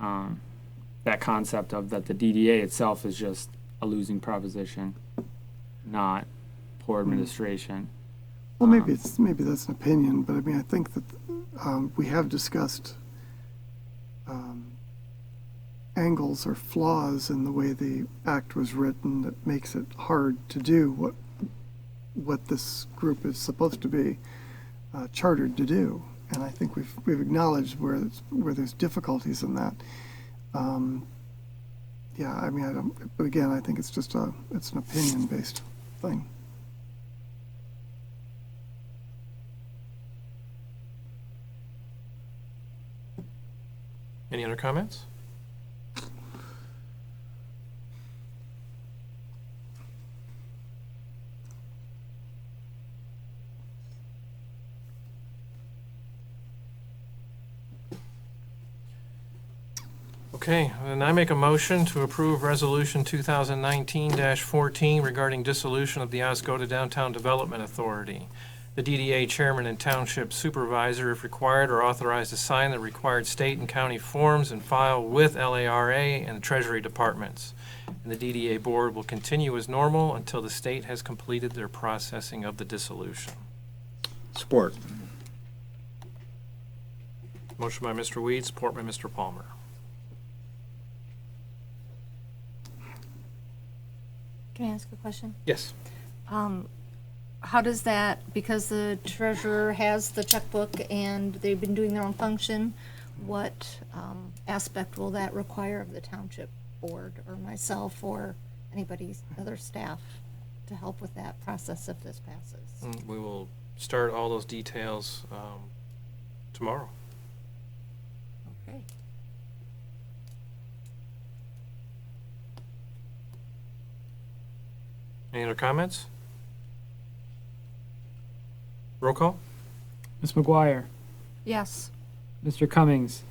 That concept of that the DDA itself is just a losing proposition, not poor administration. Well, maybe that's an opinion, but I mean, I think that we have discussed angles or flaws in the way the act was written that makes it hard to do what this group is supposed to be chartered to do. And I think we've acknowledged where there's difficulties in that. Yeah, I mean, I don't. But again, I think it's just it's an opinion-based thing. Any other comments? Okay, then I make a motion to approve Resolution 2019-14 regarding dissolution of the Oscoda Downtown Development Authority. The DDA chairman and township supervisor, if required, are authorized to sign the required state and county forms and file with LARA and the Treasury departments. And the DDA board will continue as normal until the state has completed their processing of the dissolution. Support. Motion by Mr. Weed, support by Mr. Palmer. Can I ask a question? Yes. How does that, because the treasurer has the checkbook and they've been doing their own function, what aspect will that require of the township board or myself or anybody's other staff to help with that process if this passes? We will start all those details tomorrow. Okay. Any other comments? Roll call? Ms. McGuire, Yes. Mr. Cummings,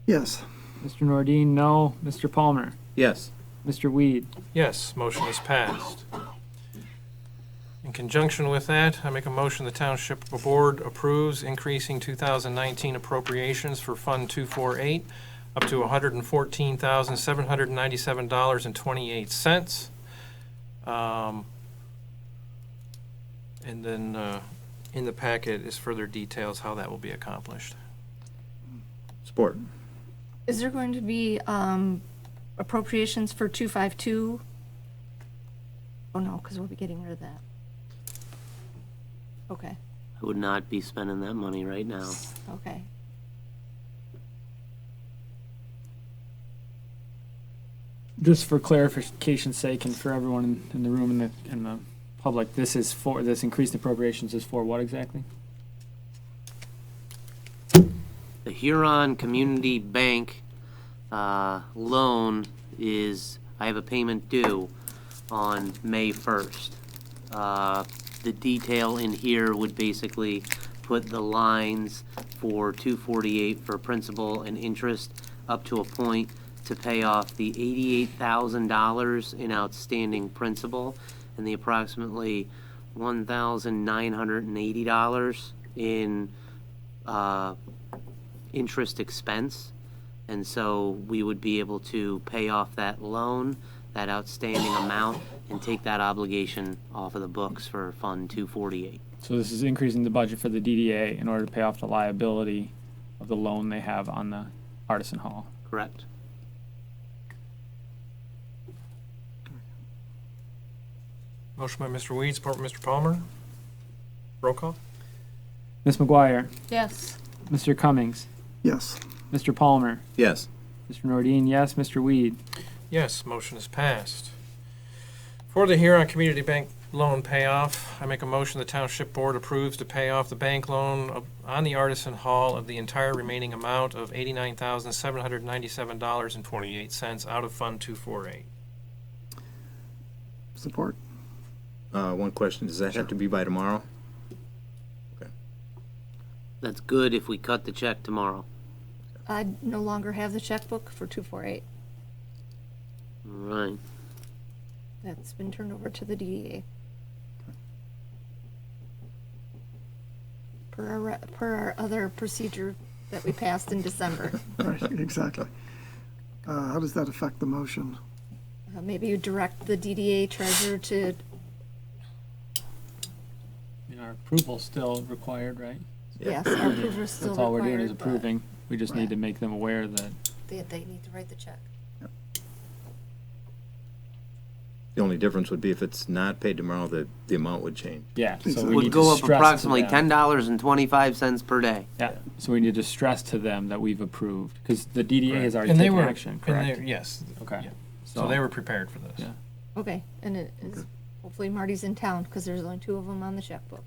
Yes. Mr. Nordine, no. Mr. Palmer, Yes. Mr. Weed. Yes, motion is passed. In conjunction with that, I make a motion the Township Board approves increasing 2019 appropriations for Fund 248 up to $114,797.28. And then in the packet is further details how that will be accomplished. Support. Is there going to be appropriations for 252? Oh, no, because we'll be getting rid of that. Okay, I would not be spending that money right now. okay. Just for clarification's sake and for everyone in the room and the public, this increased appropriations is for what exactly? The Huron Community Bank loan is, I have a payment due on May 1st. The detail in here would basically put the lines for 248 for principal and interest up to a point to pay off the $88,000 in outstanding principal and the approximately $1,980 in interest expense. And so we would be able to pay off that loan, that outstanding amount, and take that obligation off of the books for Fund 248. So this is increasing the budget for the DDA in order to pay off the liability of the loan they have on the Artisan Hall. Correct. Motion by Mr. Weed, support by Mr. Palmer. Roll call? Ms. McGuire, Yes. Mr. Cummings, Yes. Mr. Palmer, Yes. Mr. Nordine, yes. Mr. Weed. Yes, motion is passed. For the Huron Community Bank loan payoff, I make a motion the Township Board approves to pay off the bank loan on the Artisan Hall of the entire remaining amount of $89,797.28 out of Fund 248. Support. One question, does that have to be by tomorrow? That's good if we cut the check tomorrow. I no longer have the checkbook for 248. Right. That's been turned over to the DDA. Per our other procedure that we passed in December. Right, exactly. How does that affect the motion? Maybe you direct the DDA treasurer to, Our approval's still required, right? yes, our approval is still That's all we're doing is required, but approving. We just need Right. to make them aware that they need to write the check. The only difference would be if it's not paid tomorrow, the amount would change. Yeah, so Exactly. we Would need go to up stress to approximately them. $10.25 per day. Yeah, so we need to stress to them that we've approved, because the DDA has already And they taken were, action, and correct? yes, Okay. yeah. So they were prepared for this. Yeah. Okay, and it is, hopefully Marty's in town, because there's only 2 of them on the checkbook.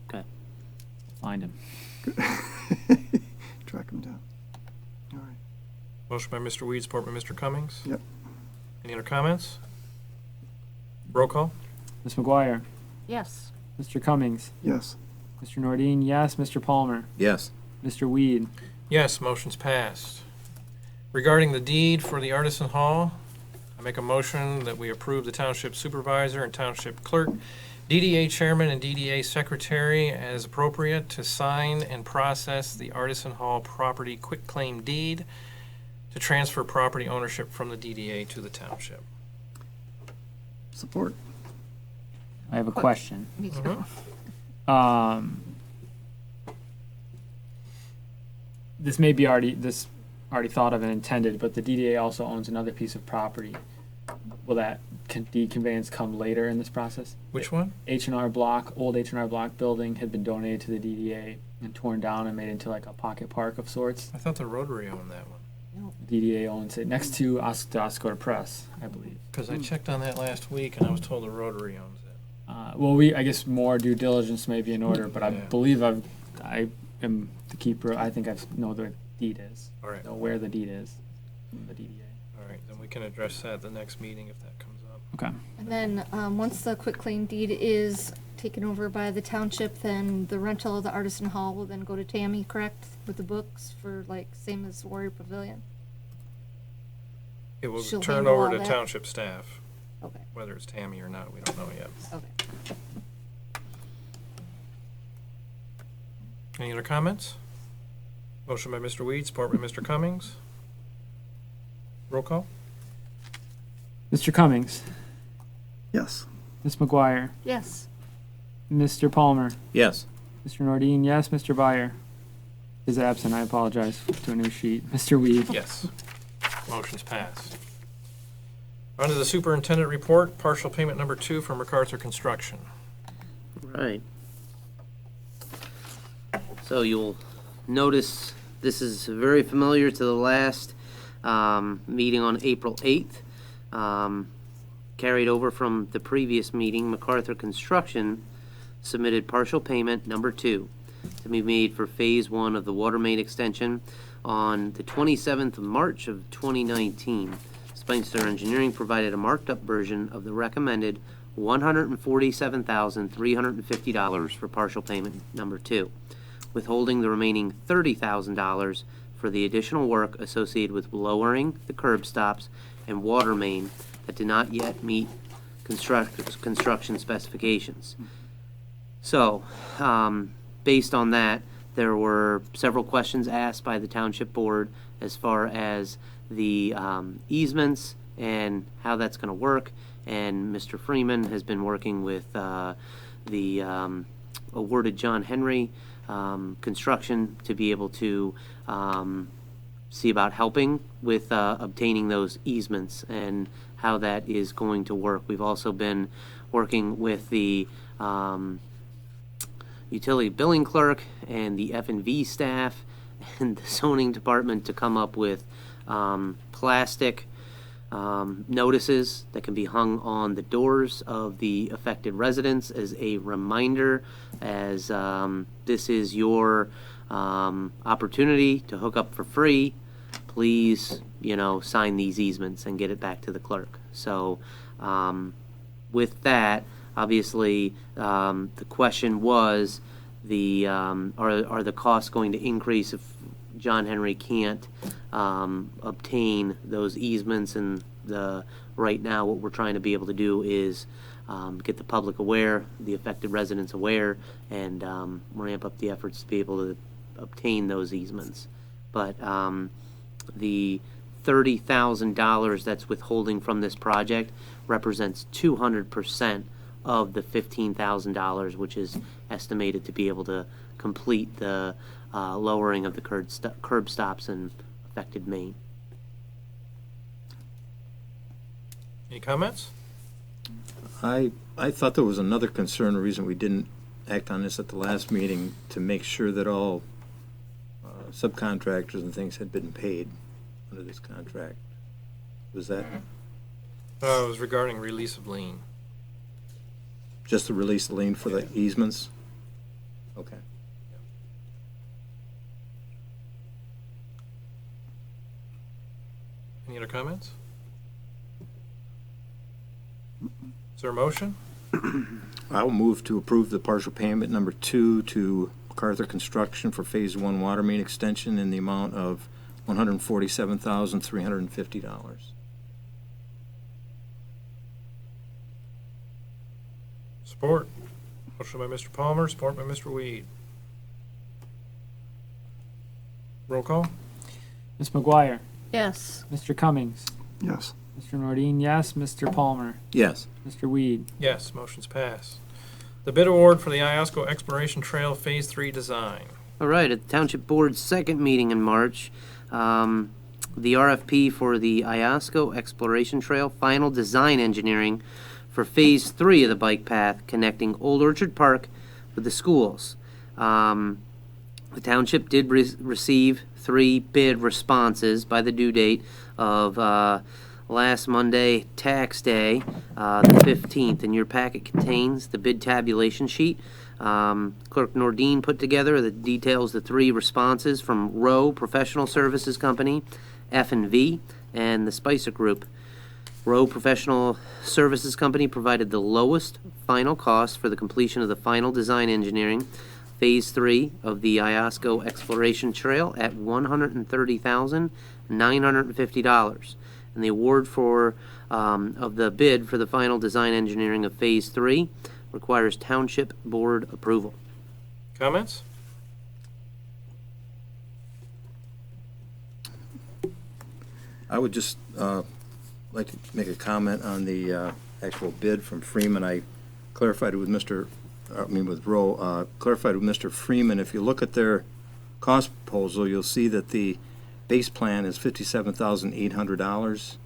Okay. Find him. Track Motion by Mr. Weed, support by Mr. Cummings. Yep. Any other comments? Roll call? Ms. McGuire, Yes. Mr. Cummings, Yes. Mr. Nordine, yes, Mr. Palmer, Yes. Mr. Weed, Yes, motion's passed. Regarding the deed for the Artisan Hall, I make a motion that we approve the Township Supervisor and Township Clerk, DDA Chairman and DDA Secretary as appropriate to sign and process the Artisan Hall property quitclaim deed to transfer property ownership from the DDA to the Township. Support. I have a question. Me too. This may be already thought of and intended, but the DDA also owns another piece of property. Will that deed conveyance come later in this process? Which one? H&R Block, old H&R Block building had been donated to the DDA and torn down and made into like a pocket park of sorts. I thought the Rotary owned that one. DDA owns it next to Oscoda Press, I believe. Because I checked on that last week and I was told the Rotary owns it. Well, I guess more due diligence may be in order, but I Yeah. believe I am the keeper. I think I know the deed is. All right. Know where the deed is. The DDA. All right, then we can address that at the next meeting if that comes up. Okay. And then, once the quitclaim deed is taken over by the township, then the rental of the Artisan Hall will then go to Tammy, correct? With the books for like, same as Warrior Pavilion? It will She'll turn handle over all to that? Township staff, Okay, whether it's Tammy or not, we don't know yet. okay. Any other comments? Motion by Mr. Weed, support by Mr. Cummings. Roll call? Mr. Cummings, Yes. Ms. McGuire, Yes. Mr. Palmer, Yes. Mr. Nordine, yes, Mr. Byer is absent. I apologize to a new sheet. Mr. Weed. Yes. Motion's passed. On to the superintendent report, partial payment number 2 from MacArthur Construction. Right. So you'll notice this is very familiar to the last meeting on April 8th. Carried over from the previous meeting, MacArthur Construction submitted partial payment number 2 to be made for Phase 1 of the water main extension on the 27th of March of 2019. Spicer Engineering provided a marked up version of the recommended $147,350 for partial payment number 2, withholding the remaining $30,000 for the additional work associated with lowering the curb stops and water main that did not yet meet construction specifications. So, based on that, there were several questions asked by the Township Board as far as the easements and how that's going to work. And Mr. Freeman has been working with the awarded John Henry Construction to be able to see about helping with obtaining those easements and how that is going to work. We've also been working with the utility billing clerk and the F&V staff and the zoning department to come up with plastic notices that can be hung on the doors of the affected residents as a reminder, as this is your opportunity to hook up for free. Please, sign these easements and get it back to the clerk. So with that, obviously, the question was, are the costs going to increase if John Henry can't obtain those easements? And right now, what we're trying to be able to do is get the public aware, the affected residents aware, and ramp up the efforts to be able to obtain those easements. But the $30,000 that's withholding from this project represents 200% of the $15,000, which is estimated to be able to complete the lowering of the curb stops and affected main. Any comments? I thought there was another concern, the reason we didn't act on this at the last meeting, to make sure that all subcontractors and things had been paid under this contract. Was that It was regarding release of lien. just the release lien for the easements? Okay. Any other comments? Is there a motion? I will move to approve the partial payment number 2 to MacArthur Construction for Phase 1 water main extension in the amount of $147,350. Support. Motion by Mr. Palmer, support by Mr. Weed. Roll call? Ms. McGuire, Yes. Mr. Cummings, Yes. Mr. Nordine, yes. Mr. Palmer, Yes. Mr. Weed. Yes, motion's passed. The bid award for the Iosco Exploration Trail Phase 3 design. All right, at the Township Board's second meeting in March, the RFP for the Iosco Exploration Trail final design engineering for Phase 3 of the bike path connecting Old Orchard Park with the schools. The Township did receive 3 bid responses by the due date of last Monday, tax day, the 15th, and your packet contains the bid tabulation sheet. Clerk Nordine put together the details, the 3 responses from Rowe Professional Services Company, F&V, and the Spicer Group. Rowe Professional Services Company provided the lowest final cost for the completion of the final design engineering, Phase 3 of the Iosco Exploration Trail at $130,950. And the award for of the bid for the final design engineering of Phase 3 requires Township Board approval. Comments? I would just like to make a comment on the actual bid from Freeman. I clarified it with with Rowe, clarified with Mr. Freeman. If you look at their cost proposal, you'll see that the base plan is $57,800.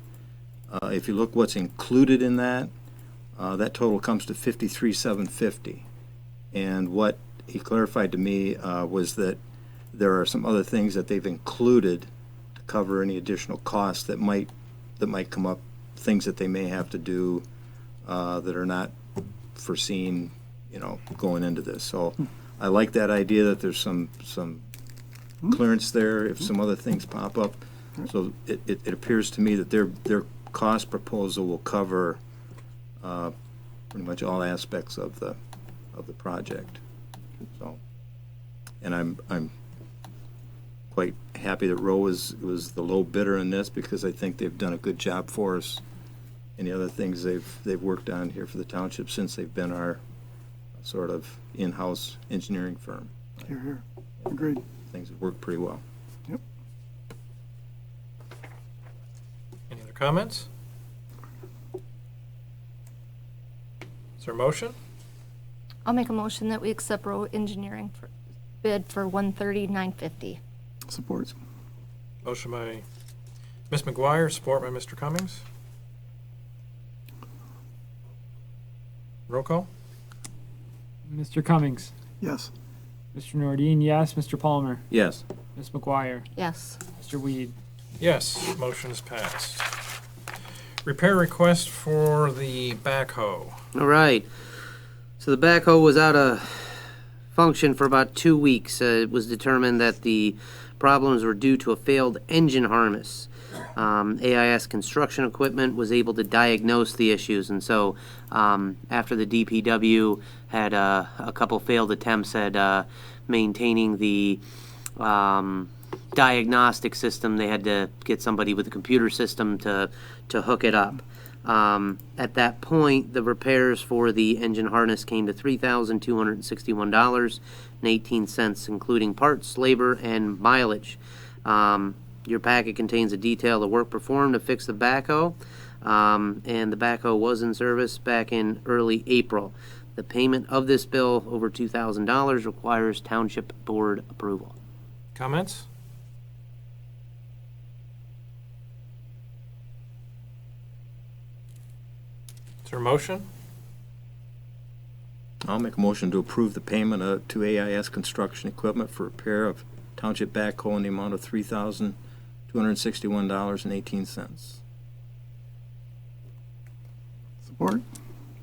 If you look what's included in that, that total comes to $53,750. And what he clarified to me was that there are some other things that they've included to cover any additional costs that might come up, things that they may have to do that are not foreseen, going into this. So I like that idea that there's some clearance there if some other things pop up. So it appears to me that their cost proposal will cover pretty much all aspects of the project. So, and I'm quite happy that Rowe was the low bidder in this, because I think they've done a good job for us. Any other things they've worked on here for the township since they've been our sort of in-house engineering firm. Here, here. Agreed. Things have worked pretty well. Yep. Any other comments? Is there a motion? I'll make a motion that we accept Rowe Engineering for bid for $130,950. Supports. Motion by Ms. McGuire, support by Mr. Cummings. Roll call? Mr. Cummings, Yes. Mr. Nordine, yes. Mr. Palmer, Yes. Ms. McGuire, Yes. Mr. Weed. Yes, motion is passed. Repair request for the backhoe. All right. So the backhoe was out of function for about 2 weeks. It was determined that the problems were due to a failed engine harness. AIS Construction Equipment was able to diagnose the issues, and so after the DPW had a couple failed attempts at maintaining the diagnostic system, they had to get somebody with a computer system to hook it up. At that point, the repairs for the engine harness came to $3,261.18, including parts, labor, and mileage. Your packet contains a detail of work performed to fix the backhoe, and the backhoe was in service back in early April. The payment of this bill, over $2,000, requires Township Board approval. Comments? Is there a motion? I'll make a motion to approve the payment to AIS Construction Equipment for repair of township backhoe in the amount of $3,261.18. Support.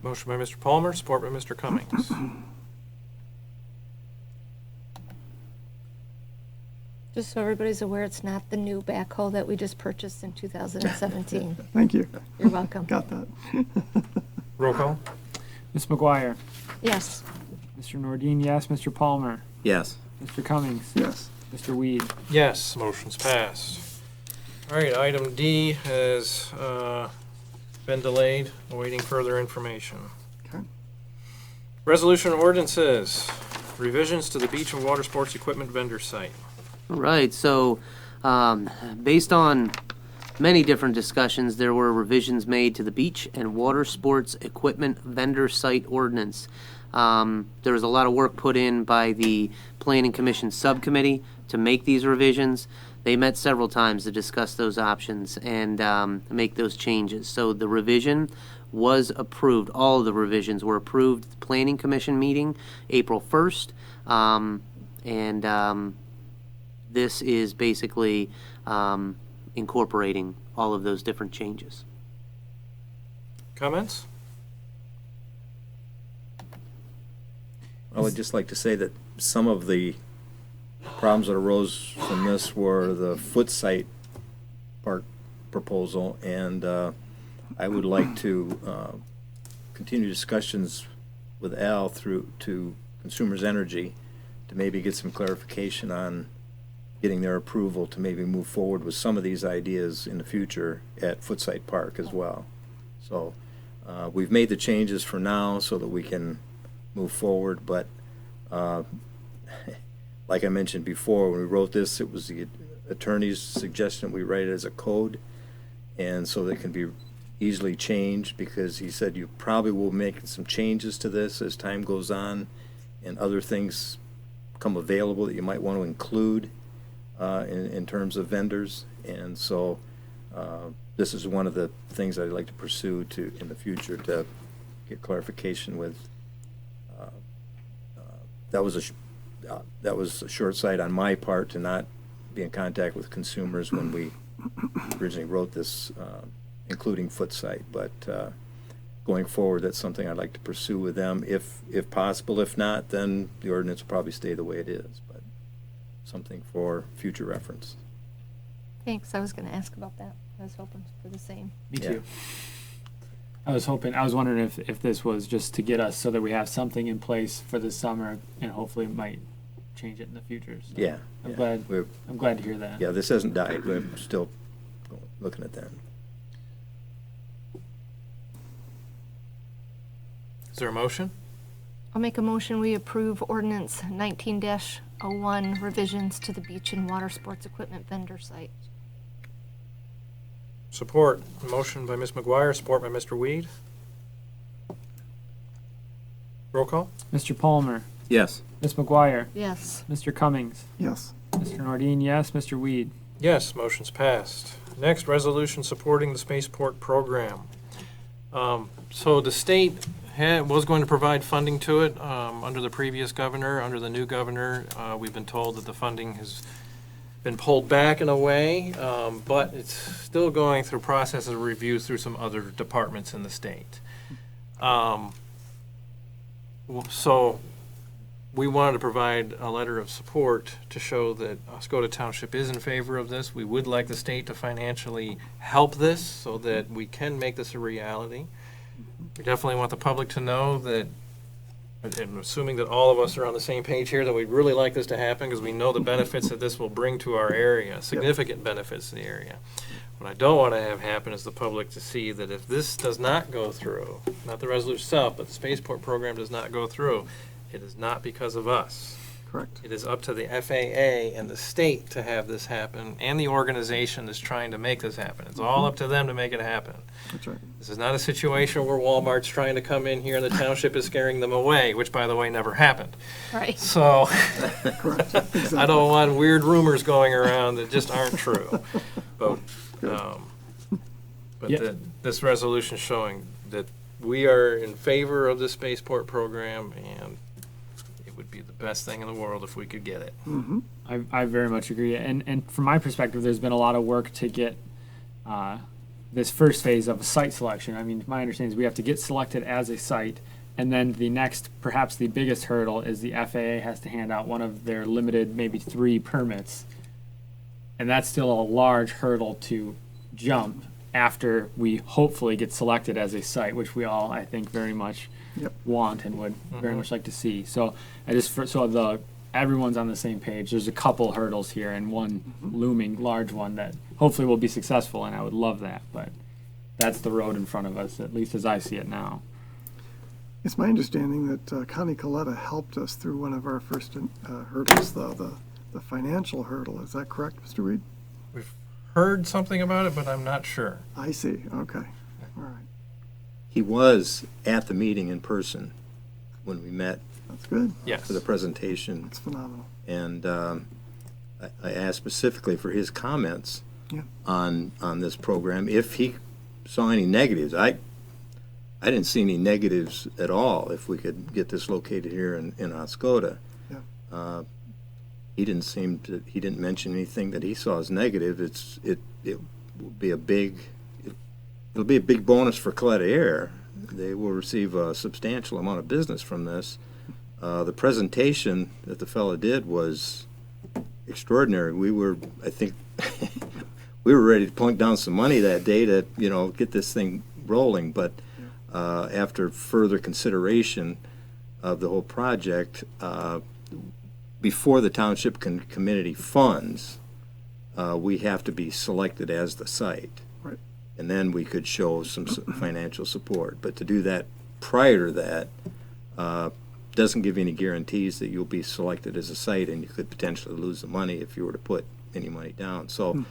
Motion by Mr. Palmer, support by Mr. Cummings. Just so everybody's aware, it's not the new backhoe that we just purchased in 2017. Thank you. You're welcome. Got that. Roll call? Ms. McGuire, Yes. Mr. Nordine, yes. Mr. Palmer, Yes. Mr. Cummings, Yes. Mr. Weed. Yes, motion's passed. All right, item D has been delayed, awaiting further information. Okay. Resolution ordinances, revisions to the beach and water sports equipment vendor site. All right, so, based on many different discussions, there were revisions made to the beach and water sports equipment vendor site ordinance. There was a lot of work put in by the Planning Commission Subcommittee to make these revisions. They met several times to discuss those options and make those changes. So the revision was approved. All of the revisions were approved at the Planning Commission meeting, April 1st. This is basically incorporating all of those different changes. Comments? I would just like to say that some of the problems that arose from this were the foot site park proposal, and I would like to continue discussions with Al through to Consumers Energy to maybe get some clarification on getting their approval to maybe move forward with some of these ideas in the future at Footsite Park as well. So we've made the changes for now so that we can move forward, but like I mentioned before, when we wrote this, it was the attorney's suggestion we write it as a code, and so that it can be easily changed, because he said you probably will make some changes to this as time goes on and other things come available that you might want to include in terms of vendors. And so this is one of the things I'd like to pursue in the future to get clarification with. That was a short sight on my part to not be in contact with consumers when we originally wrote this, including Footsite. But going forward, that's something I'd like to pursue with them if possible. If not, then the ordinance will probably stay the way it is, but something for future reference. Thanks. I was going to ask about that. I was hoping for the same. Me Yeah. too. I was wondering if this was just to get us so that we have something in place for the summer, and hopefully might change it in the future. So Yeah. I'm yeah. glad to hear that. Yeah, this hasn't died. We're still looking at that. Is there a motion? I'll make a motion, we approve ordinance 19-01 revisions to the beach and water sports equipment vendor site. Support. Motion by Ms. McGuire, support by Mr. Weed. Roll call? Mr. Palmer, Yes. Ms. McGuire, Yes. Mr. Cummings, Yes. Mr. Nordine, yes. Mr. Weed. Yes, motion's passed. Next, resolution supporting the spaceport program. So the state was going to provide funding to it under the previous governor. Under the new governor, we've been told that the funding has been pulled back in a way, but it's still going through processes of review through some other departments in the state. So we wanted to provide a letter of support to show that Oscoda Township is in favor of this. We would like the state to financially help this so that we can make this a reality. We definitely want the public to know that, and assuming that all of us are on the same page here, that we'd really like this to happen because we know the benefits that this will bring to our area, significant benefits to the area. What I don't want to have happen is the public to see that if this does not go through, not the resolution itself, but the spaceport program does not go through, it is not because of us. Correct. It is up to the FAA and the state to have this happen, and the organization that's trying to make this happen. It's all up to them to make it happen. That's right. This is not a situation where Walmart's trying to come in here and the township is scaring them away, which, by the way, never happened. Right. So Correct. Exactly. I don't want weird rumors going around that just aren't true. But Yeah. this resolution showing that we are in favor of the spaceport program, and it would be the best thing in the world if we could get it. Mm-hmm. I very much agree. And from my perspective, there's been a lot of work to get this first phase of site selection. I mean, my understanding is we have to get selected as a site, and then the next, perhaps the biggest hurdle, is the FAA has to hand out one of their limited, maybe 3 permits And that's still a large hurdle to jump after we hopefully get selected as a site, which we all, I think, very much Yep. want and would very much like to see. So everyone's on the same page. There's a couple hurdles here and one looming large one that hopefully will be successful, and I would love that. But that's the road in front of us, at least as I see it now. It's my understanding that Connie Coletta helped us through one of our first hurdles, the financial hurdle. Is that correct, Mr. Reed? We've heard something about it, but I'm not sure. I see. Okay. All right. He was at the meeting in person when we met That's good. Yes. for the presentation. That's phenomenal. And I asked specifically for his comments Yeah. on this program, if he saw any negatives. I didn't see any negatives at all if we could get this located here in Oscoda. Yeah. He didn't mention anything that he saw as negative. It will be it'll be a big bonus for Coletta Air. They will receive a substantial amount of business from this. The presentation that the fellow did was extraordinary. I think, we were ready to plunk down some money that day to, get this thing rolling. But after further consideration of the whole project, before the township can commit any funds, we have to be selected as the site. Right. And then we could show some financial support. But to do that prior to that doesn't give any guarantees that you'll be selected as a site, and you could potentially lose the money if you were to put any money down. So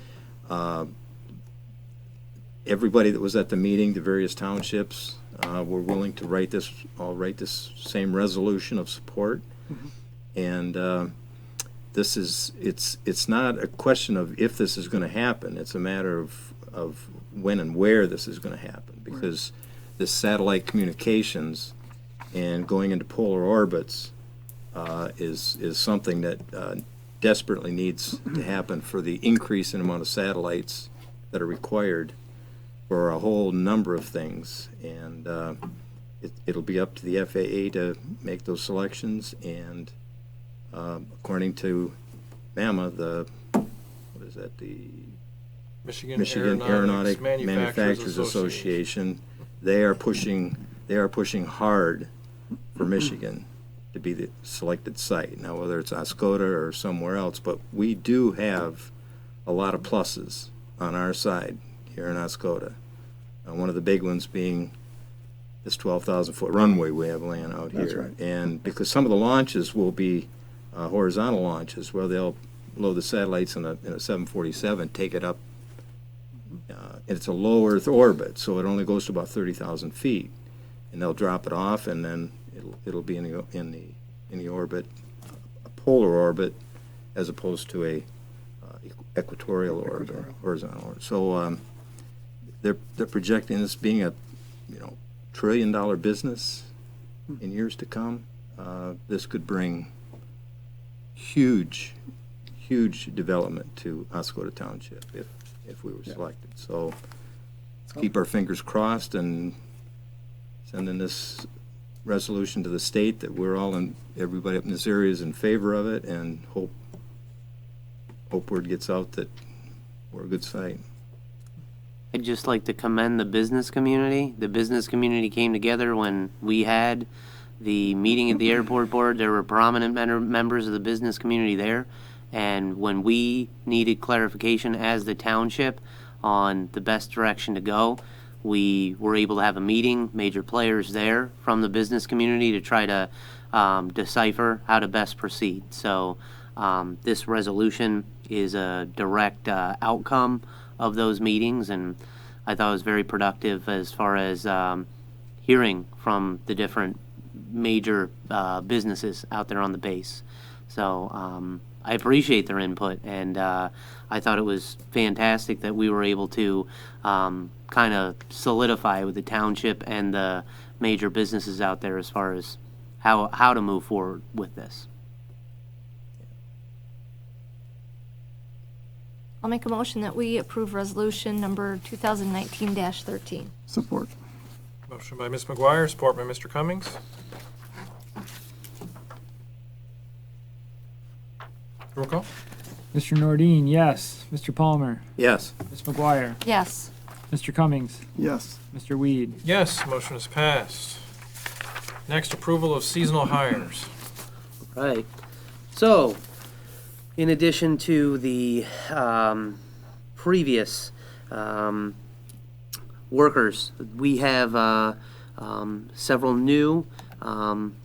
everybody that was at the meeting, the various townships, were willing to write this same resolution of support. And it's not a question of if this is going to happen. It's a matter of when and where this is going to happen, because this satellite communications and going into polar orbits is something that desperately needs to happen for the increase in amount of satellites that are required for a whole number of things. And it'll be up to the FAA to make those selections. And according to MAMA, the Michigan Aeronautic Manufacturers Manufacturers Association, they are pushing hard for Michigan to be the selected site. Now, whether it's Oscoda or somewhere else, but we do have a lot of pluses on our side here in Oscoda. One of the big ones being this 12,000-foot runway we have laying out here. That's right. And because some of the launches will be horizontal launches where they'll load the satellites in a 747, take it up. It's a low Earth orbit, so it only goes to about 30,000 feet, and they'll drop it off, and then it'll be in the orbit, a polar orbit, as opposed to a equatorial orbit, horizontal orbit. So they're projecting this being a $1 trillion business in years to come. This could bring huge development to Oscoda Township if we were selected. So let's keep our fingers crossed and send in this resolution to the state that everybody up in this area is in favor of it, and hope word gets out that we're a good site. I'd just like to commend the business community. The business community came together when we had the meeting at the airport board. There were prominent members of the business community there. And when we needed clarification as the township on the best direction to go, we were able to have a meeting, major players there from the business community to try to decipher how to best proceed. So this resolution is a direct outcome of those meetings, and I thought it was very productive as far as hearing from the different major businesses out there on the base. So I appreciate their input, and I thought it was fantastic that we were able to kind of solidify with the township and the major businesses out there as far as how to move forward with this. I'll make a motion that we approve resolution number 2019-13. Support. Motion by Ms. McGuire, support by Mr. Cummings. Roll call? Mr. Nordine, yes. Mr. Palmer, Yes. Ms. McGuire, Yes. Mr. Cummings, Yes. Mr. Weed. Yes, motion is passed. Next, approval of seasonal hires. Right. So, in addition to the previous workers, we have several new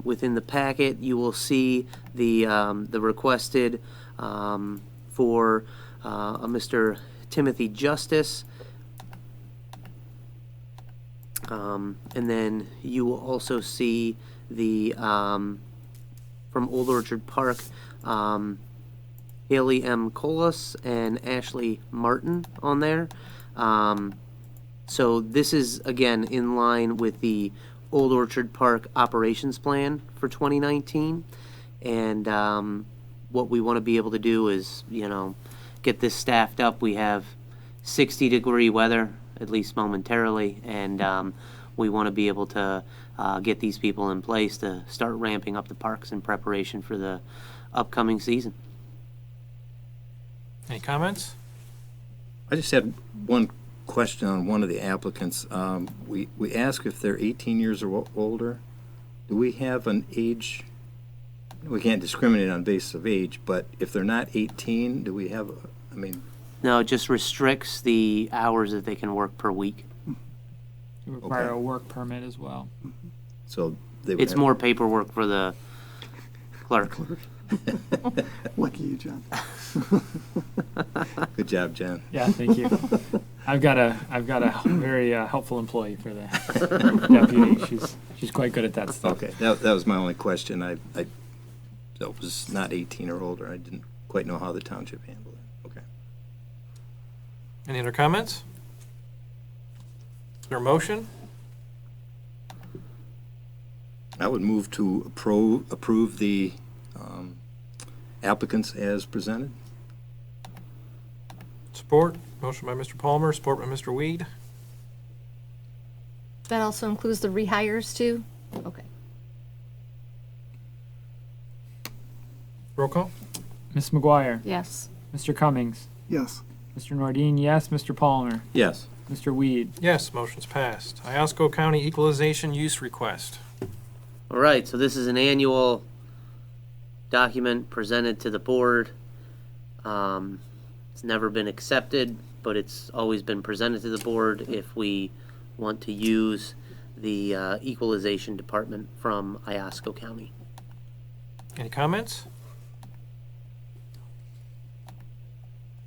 within the packet. You will see the requested for Mr. Timothy Justice. And then you will also see the from Old Orchard Park, Haley M. Colas and Ashley Martin on there. So this is, again, in line with the Old Orchard Park operations plan for 2019. And what we want to be able to do is, get this staffed up. We have 60-degree weather, at least momentarily, and we want to be able to get these people in place to start ramping up the parks in preparation for the upcoming season. Any comments? I just had one question on one of the applicants. We ask if they're 18 years or older. Do we have an age? We can't discriminate on basis of age, but if they're not 18, do we have, No, it just restricts the hours that they can work per week. You require Okay. a work permit as well. so they would It's have- more paperwork for the clerk. Lucky you, John. Good job, Jen. Yeah, thank you. I've got a very helpful employee for the deputy. She's quite good at that stuff. Okay, that was my only question. I that was not 18 or older. I didn't quite know how the township handled it. Okay. Any other comments? Is there a motion? I would move to approve the applicants as presented. Support. Motion by Mr. Palmer, support by Mr. Weed. That also includes the rehires too? Okay. Roll call. Ms. McGuire, Yes. Mr. Cummings, Yes. Mr. Nordine, yes. Mr. Palmer, Yes. Mr. Weed. Yes, motion's passed. Iosco County Equalization Use Request. All right, so this is an annual document presented to the board. It's never been accepted, but it's always been presented to the board if we want to use the equalization department from Iosco County. Any comments?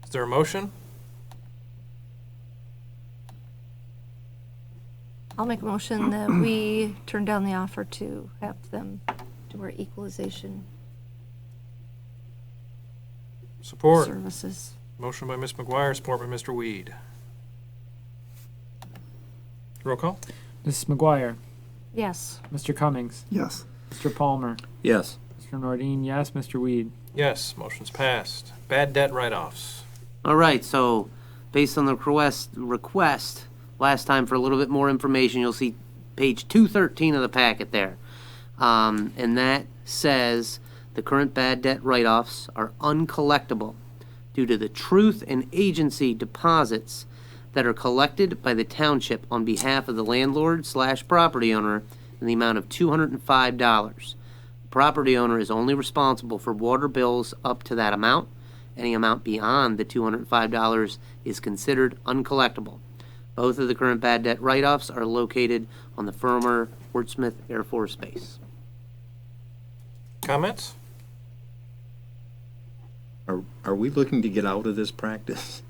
Is there a motion? I'll make a motion that we turn down the offer to have them do our equalization Support. services. Motion by Ms. McGuire, support by Mr. Weed. Roll call. Ms. McGuire, Yes. Mr. Cummings, Yes. Mr. Palmer, Yes. Mr. Nordine, yes. Mr. Weed. Yes, motion's passed. Bad debt write-offs. All right, so based on the request last time for a little bit more information, you'll see page 213 of the packet there. And that says the current bad debt write-offs are uncollectible due to the truth and agency deposits that are collected by the township on behalf of the landlord/property owner in the amount of $205. The property owner is only responsible for water bills up to that amount. Any amount beyond the $205 is considered uncollectible. Both of the current bad debt write-offs are located on the former Portsmouth Air Force Base. Comments? Are we looking to get out of this practice?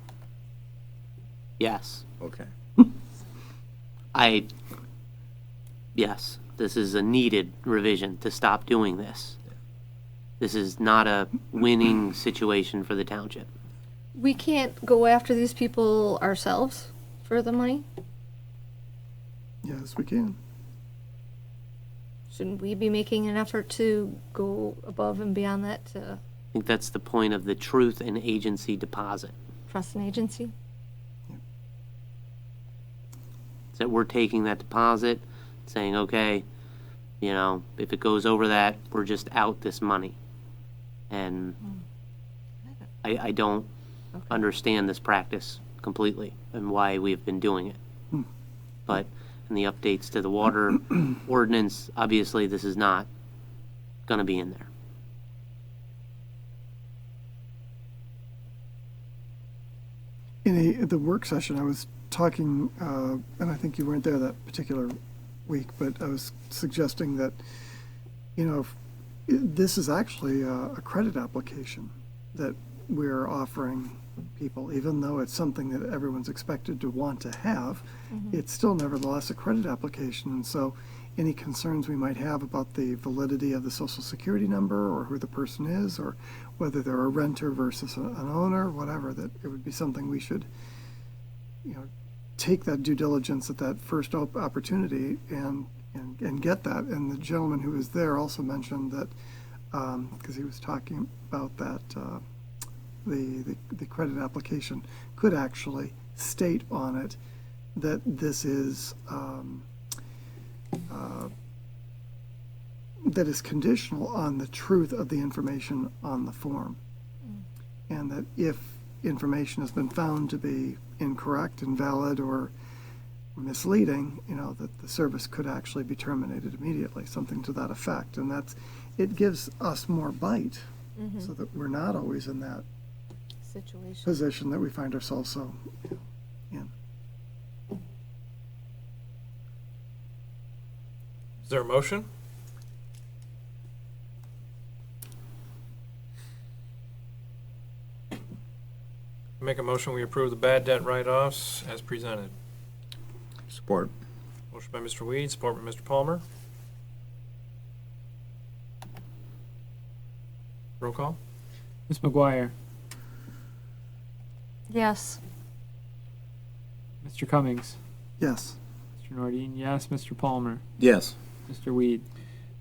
Yes. Okay. Yes, this is a needed revision to stop doing this. This is not a winning situation for the township. We can't go after these people ourselves for the money? Yes, we can. Shouldn't we be making an effort to go above and beyond that to I think that's the point of the truth and agency deposit. trust an agency? Is that we're taking that deposit, saying, okay, if it goes over that, we're just out this money. And I don't understand this practice completely and why we've been doing it. But in the updates to the water ordinance, obviously this is not going to be in there. In the work session, I was talking, and I think you weren't there that particular week, but I was suggesting that, this is actually a credit application that we're offering people, even though it's something that everyone's expected to want to have. It's still nevertheless a credit application, and so any concerns we might have about the validity of the social security number or who the person is or whether they're a renter versus an owner, whatever, that it would be something we should, take that due diligence at that first opportunity and get that. And the gentleman who was there also mentioned that, because he was talking about that, the credit application could actually state on it that this is that is conditional on the truth of the information on the form, and that if information has been found to be incorrect, invalid, or misleading, that the service could actually be terminated immediately, something to that effect. And it gives us more bite, so that we're not always in that position that we find ourselves so in. Is there a motion? Make a motion, we approve the bad debt write-offs as presented. Support. Motion by Mr. Weed, support by Mr. Palmer. Roll call? Ms. McGuire, Yes. Mr. Cummings, Yes. Mr. Nordine, yes. Mr. Palmer, Yes. Mr. Weed.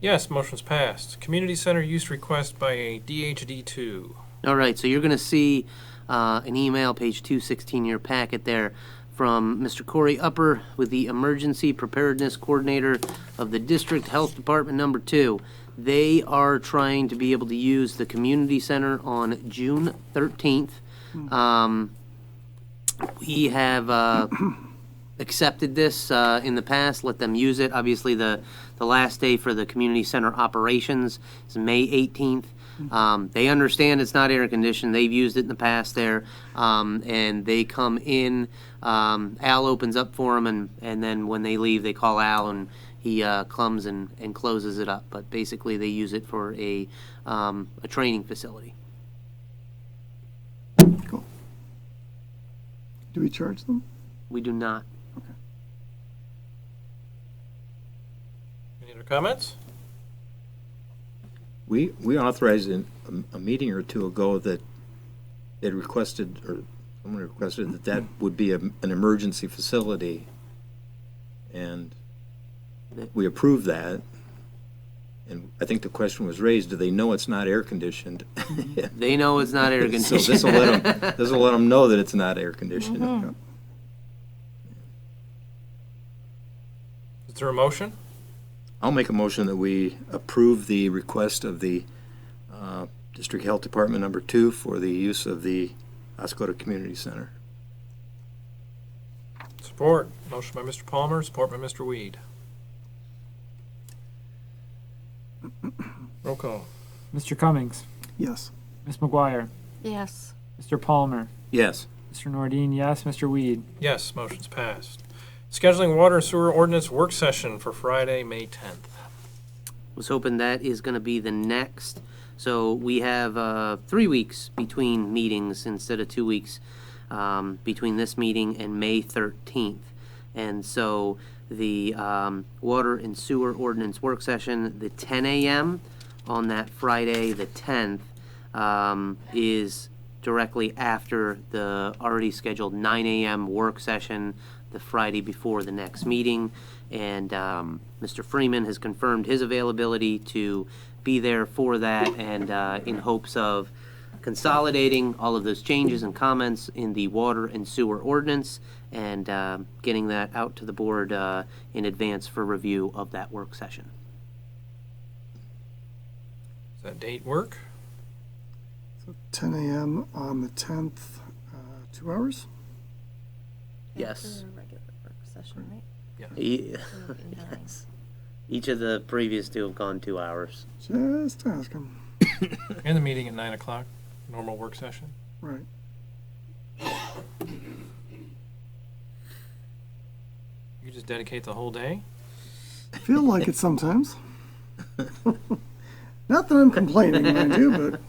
Yes, motion's passed. Community center use request by a DHD2. All right, so you're going to see an email, page 216 in your packet there, from Mr. Corey Upper with the Emergency Preparedness Coordinator of the District Health Department number 2. They are trying to be able to use the community center on June 13th. We have accepted this in the past, let them use it. Obviously, the last day for the community center operations is May 18th. They understand it's not air conditioned. They've used it in the past there, and they come in. Al opens up for them, and then when they leave, they call Al, and he comes and closes it up. But basically, they use it for a training facility. Cool. Do we charge them? We do not. Any other comments? We authorized a meeting or two ago that they requested, or someone requested that would be an emergency facility. And we approved that. And I think the question was raised, do they know it's not air conditioned? They know it's not air So conditioned. this will let them know that it's not air conditioned. Is there a motion? I'll make a motion that we approve the request of the District Health Department number 2 for the use of the Oscoda Community Center. Support. Motion by Mr. Palmer, support by Mr. Weed. Roll call. Mr. Cummings, Yes. Ms. McGuire, Yes. Mr. Palmer, Yes. Mr. Nordine, yes. Mr. Weed. Yes, motion's passed. Scheduling water and sewer ordinance work session for Friday, May 10th. Was hoping that is going to be the next. So we have 3 weeks between meetings instead of 2 weeks between this meeting and May 13th. And so the water and sewer ordinance work session, the 10 a.m. on that Friday, the 10th, is directly after the already scheduled 9 a.m. work session the Friday before the next meeting. And Mr. Freeman has confirmed his availability to be there for that, and in hopes of consolidating all of those changes and comments in the water and sewer ordinance and getting that out to the board in advance for review of that work session. Does that date work? 10 a.m. on the 10th, 2 hours? Yes. After a regular work session, right? E- So it'll be 9. yes. Each of the previous two have gone 2 hours. Just asking. And the meeting at 9 o'clock, normal work session. Right. You just dedicate the whole day? I feel like it sometimes. Not that I'm complaining, mind you, but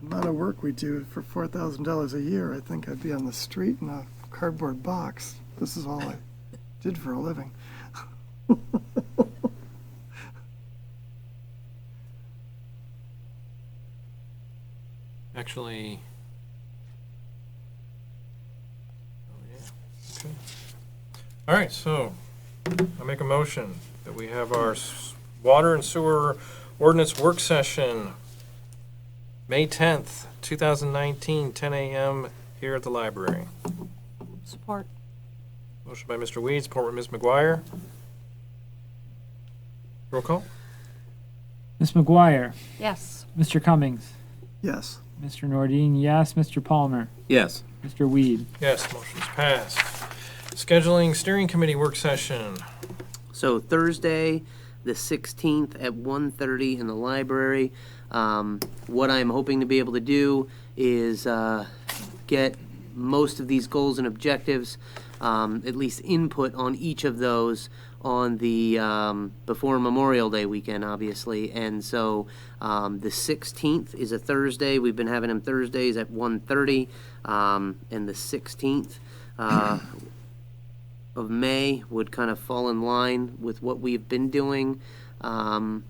the amount of work we do for $4,000 a year, I think I'd be on the street in a cardboard box. This is all I did for a living. Actually, oh yeah, okay. All right, so I make a motion that we have our water and sewer ordinance work session, May 10th, 2019, 10 a.m. here at the library. Support. Motion by Mr. Weed, support by Ms. McGuire. Roll call? Ms. McGuire, Yes. Mr. Cummings, Yes. Mr. Nordine, yes. Mr. Palmer, Yes. Mr. Weed. Yes, motion's passed. Scheduling steering committee work session. So Thursday, the 16th at 1:30 in the library. What I'm hoping to be able to do is get most of these goals and objectives, at least input on each of those on the before Memorial Day weekend, obviously. And so the 16th is a Thursday. We've been having them Thursdays at 1:30, and the 16th of May would kind of fall in line with what we've been doing. And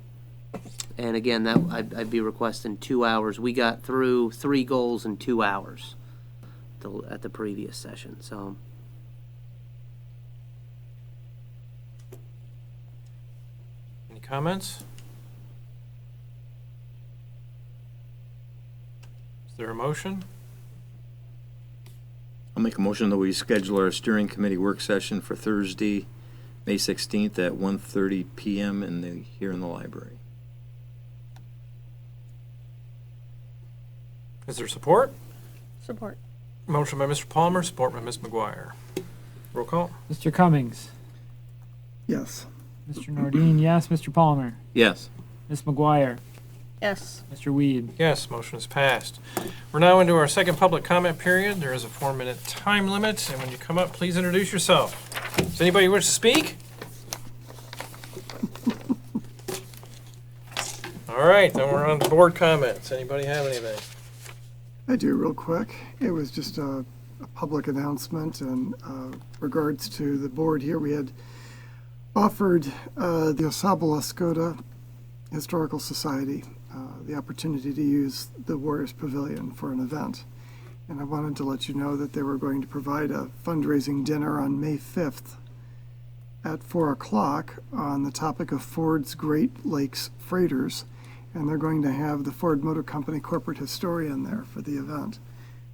again, that I'd be requesting 2 hours. We got through 3 goals in 2 hours at the previous session. So Any comments? Is there a motion? I'll make a motion that we schedule our steering committee work session for Thursday, May 16th at 1:30 p.m. Here in the library. Is there support? Support. Motion by Mr. Palmer, support by Ms. McGuire. Roll call? Mr. Cummings, Yes. Mr. Nordine, yes. Mr. Palmer, Yes. Ms. McGuire, Yes. Mr. Weed. Yes, motion is passed. We're now into our second public comment period. There is a 4-minute time limit, and when you come up, please introduce yourself. Does anybody wish to speak? All right, then we're on to board comments. Anybody have anything? I do, real quick. It was just a public announcement in regards to the board here. We had offered the Oscoda Historical Society the opportunity to use the Warriors Pavilion for an event. And I wanted to let you know that they were going to provide a fundraising dinner on May 5th at 4 o'clock on the topic of Ford's Great Lakes Freighters. And they're going to have the Ford Motor Company corporate historian there for the event.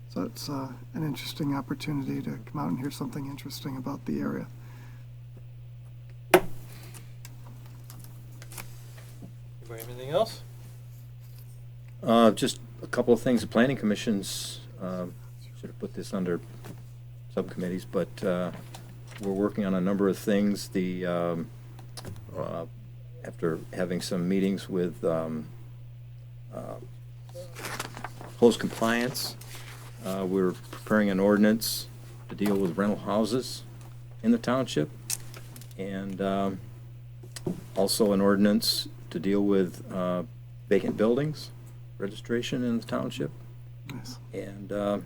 So it's an interesting opportunity to come out and hear something interesting about the area. Anybody have anything else? Just a couple of things. The planning commissions, should have put this under subcommittees, but we're working on a number of things. After having some meetings with host compliance, we're preparing an ordinance to deal with rental houses in the township, and also an ordinance to deal with vacant buildings registration in the township. Nice. And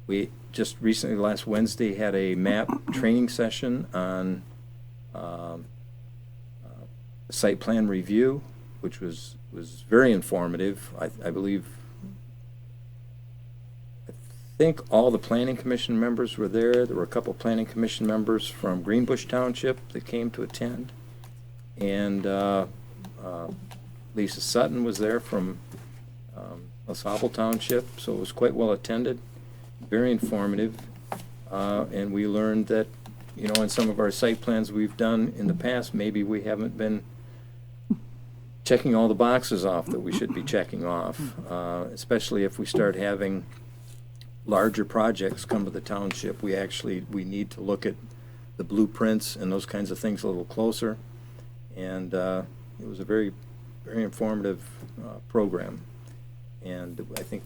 we just recently, last Wednesday, had a map training session on site plan review, which was very informative. I think all the planning commission members were there. There were a couple planning commission members from Greenbush Township that came to attend, and Lisa Sutton was there from LaSalle Township, so it was quite well attended, very informative, and we learned that, in some of our site plans we've done in the past, maybe we haven't been checking all the boxes off that we should be checking off, especially if we start having larger projects come to the township. We need to look at the blueprints and those kinds of things a little closer. And it was a very, very informative program. And I think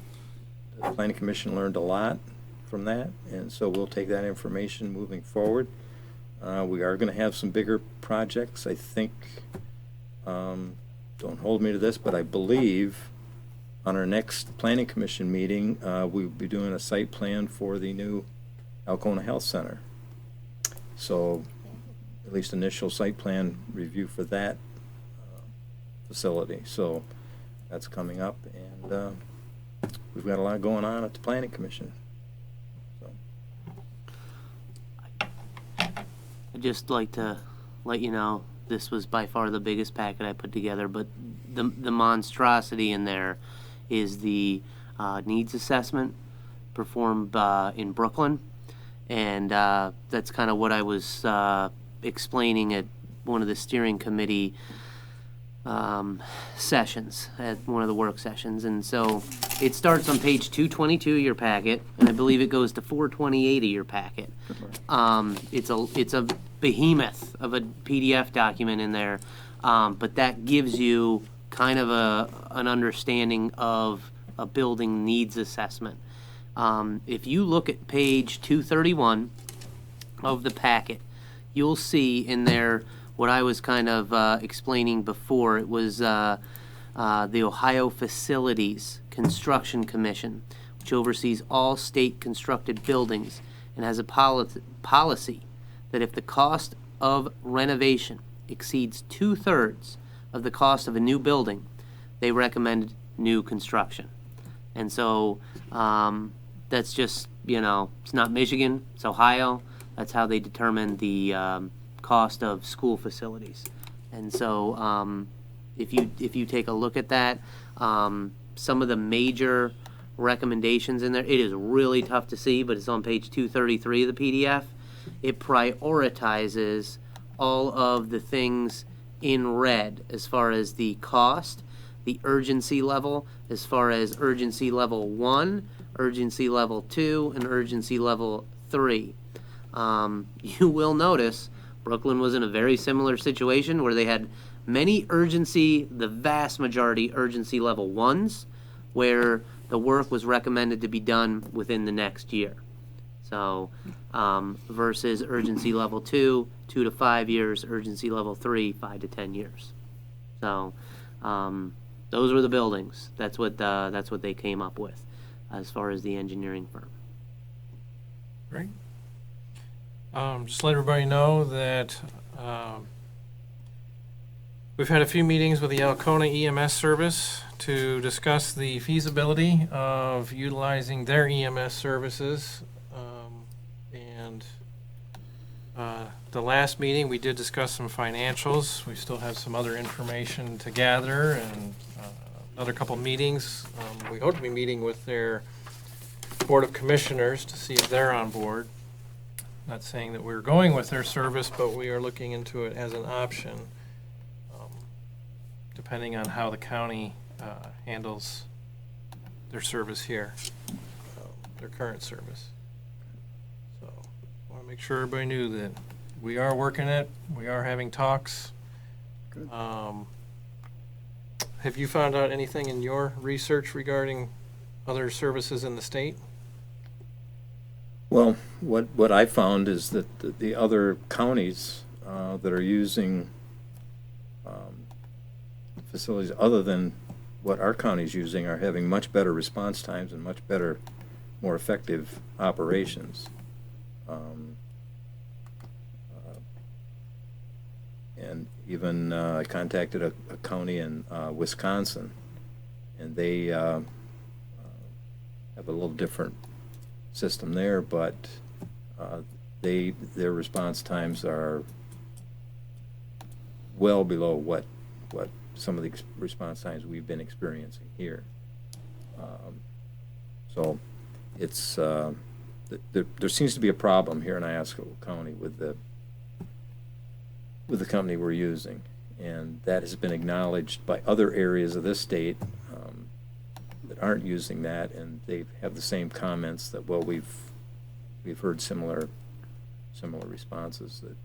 the Planning Commission learned a lot from that, and so we'll take that information moving forward. We are going to have some bigger projects, I think. Don't hold me to this, but I believe on our next Planning Commission meeting, we'll be doing a site plan for the new Alcona Health Center. So at least initial site plan review for that facility. So that's coming up, and we've got a lot going on at the Planning Commission. So. I'd just like to let you know this was by far the biggest packet I put together, but the monstrosity in there is the needs assessment performed in Brooklyn, and that's kind of what I was explaining at one of the steering committee sessions, at one of the work sessions. And so it starts on page 222 of your packet, and I believe it goes to 428 of your packet. It's a behemoth of a PDF document in there, but that gives you kind of an understanding of a building needs assessment. If you look at page 231 of the packet, you'll see in there what I was kind of explaining before. It was the Ohio Facilities Construction Commission, which oversees all state constructed buildings and has a policy that if the cost of renovation exceeds 2/3 of the cost of a new building, they recommend new construction. And so that's just, it's not Michigan, it's Ohio. That's how they determine the cost of school facilities. And so if you take a look at that, some of the major recommendations in there, it is really tough to see, but it's on page 233 of the PDF. It prioritizes all of the things in red as far as the cost, the urgency level, as far as urgency level 1, urgency level 2, and urgency level 3. You will notice Brooklyn was in a very similar situation where they had many the vast majority urgency level 1s, where the work was recommended to be done within the next year. So versus urgency level 2, 2 to 5 years, urgency level 3, 5 to 10 years. So those were the buildings. That's what they came up with as far as the engineering firm. Great. Just let everybody know that we've had a few meetings with the Alcona EMS service to discuss the feasibility of utilizing their EMS services. And the last meeting, we did discuss some financials. We still have some other information to gather, and another couple meetings. We hope to be meeting with their Board of Commissioners to see if they're on board. Not saying that we're going with their service, but we are looking into it as an option, depending on how the county handles their service here, their current service. So I want to make sure everybody knew that we are working it. We are having talks. Good. Have you found out anything in your research regarding other services in the state? Well, what I found is that the other counties that are using facilities other than what our county's using are having much better response times and much better, more effective operations. And even I contacted a county in Wisconsin, and they have a little different system there, but their response times are well below what some of the response times we've been experiencing here. So it's there seems to be a problem here in Oscoda County with the company we're using, And that has been acknowledged by other areas of this state that aren't using that, and they have the same comments that, well, we've heard similar responses that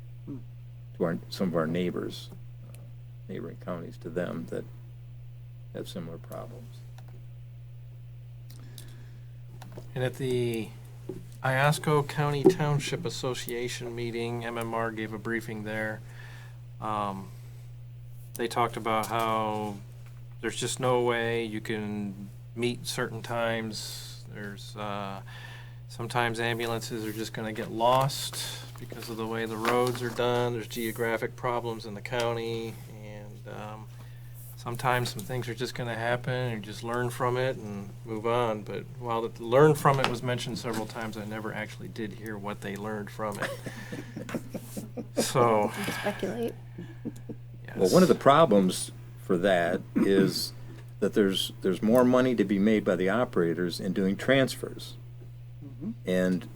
to some of our neighbors, neighboring counties to them that have similar problems. And at the Iosco County Township Association meeting, MMR gave a briefing there. They talked about how there's just no way you can meet certain times. There's sometimes ambulances are just going to get lost because of the way the roads are done. There's geographic problems in the county, and sometimes some things are just going to happen, and you just learn from it and move on. But while the learn from it was mentioned several times, I never actually did hear what they learned from it. So, Speculate. yes. Well, one of the problems for that is that there's more money to be made by the operators in doing transfers. And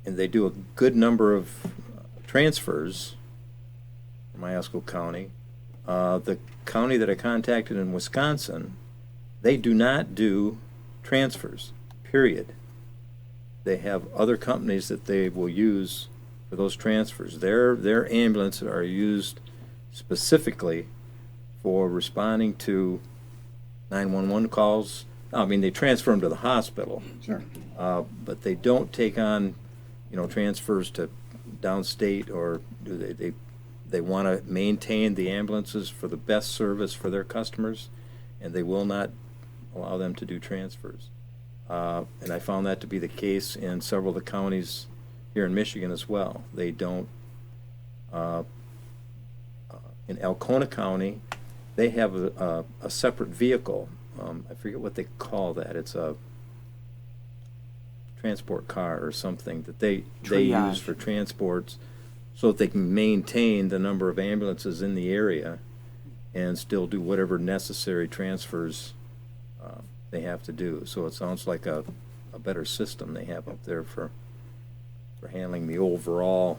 they do a good number of transfers from Iosco County. The county that I contacted in Wisconsin, they do not do transfers, period. They have other companies that they will use for those transfers. Their ambulances are used specifically for responding to 911 calls. I mean, they transfer them to the hospital. Sure. But they don't take on, transfers to downstate, or do they want to maintain the ambulances for the best service for their customers, and they will not allow them to do transfers. And I found that to be the case in several of the counties here in Michigan as well. They don't. In Alcona County, they have a separate vehicle. I forget what they call that. It's a transport car or something that they use for transports, so that they can maintain the number of ambulances in the area and still do whatever necessary transfers they have to do. So it sounds like a better system they have up there for handling the overall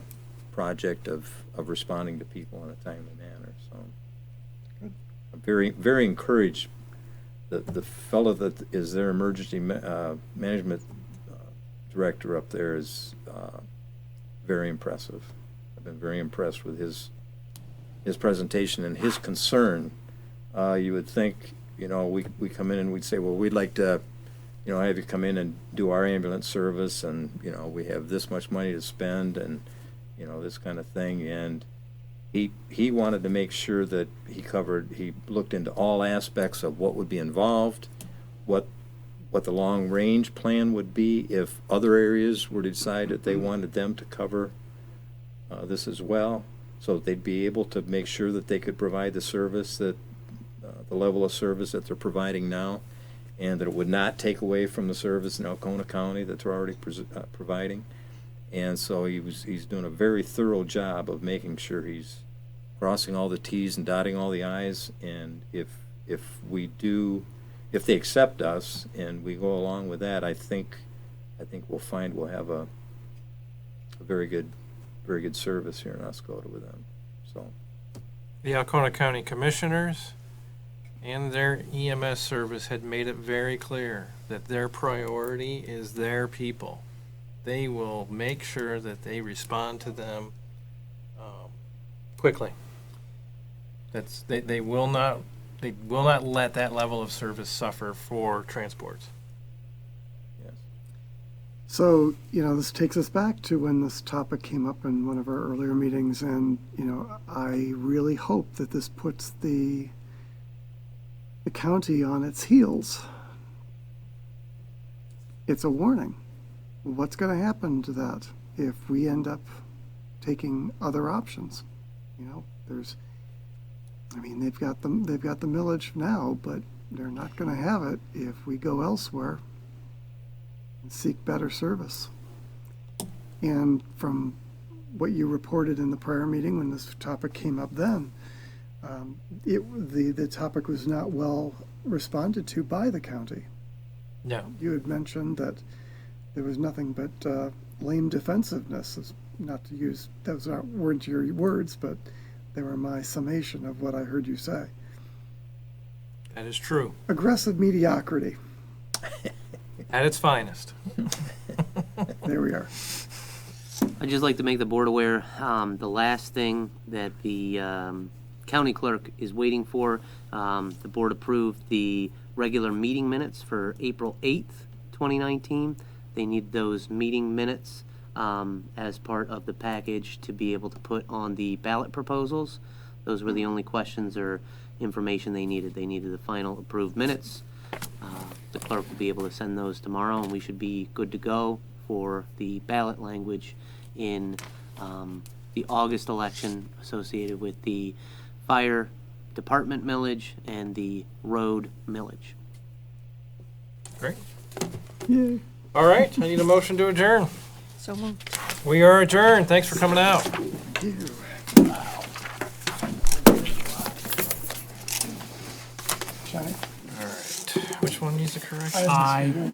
project of responding to people in a timely manner. So I'm very, very encouraged. The fellow that is their emergency management director up there is very impressive. I've been very impressed with his presentation and his concern. You would think, we come in and we'd say, well, we'd like to, have you come in and do our ambulance service, and, we have this much money to spend, and, this kind of thing. And he wanted to make sure that he looked into all aspects of what would be involved, what the long-range plan would be if other areas were to decide that they wanted them to cover this as well, so that they'd be able to make sure that they could provide the service that the level of service that they're providing now, and that it would not take away from the service in Alcona County that they're already providing. And so he's doing a very thorough job of making sure he's crossing all the T's and dotting all the I's. And if they accept us and we go along with that, I think we'll have a very good service here in Oscoda with them. So The Alcona County Commissioners and their EMS service had made it very clear that their priority is their people. They will make sure that they respond to them quickly. They will not let that level of service suffer for transports. yes. So, this takes us back to when this topic came up in one of our earlier meetings, and, I really hope that this puts the county on its heels. It's a warning. What's going to happen to that if we end up taking other options? They've got the millage now, but they're not going to have it if we go elsewhere and seek better service. And from what you reported in the prior meeting when this topic came up then, the topic was not well responded to by the county. No. You had mentioned that there was nothing but lame defensiveness, not to use, weren't your words, but They were my summation of what I heard you say. That is true, Aggressive mediocrity. at its finest. There we are. I'd just like to make the board aware, the last thing that the county clerk is waiting for, the board approved the regular meeting minutes for April 8th, 2019. They need those meeting minutes as part of the package to be able to put on the ballot proposals. Those were the only questions or information they needed. They needed the final approved minutes. The clerk will be able to send those tomorrow, and we should be good to go for the ballot language in the August election associated with the fire department millage and the road millage. Great. Yay. All right, I need a motion to adjourn. So moved. We are adjourned. Thanks for coming out. Ew. Johnny? All right, which one needs the correction? I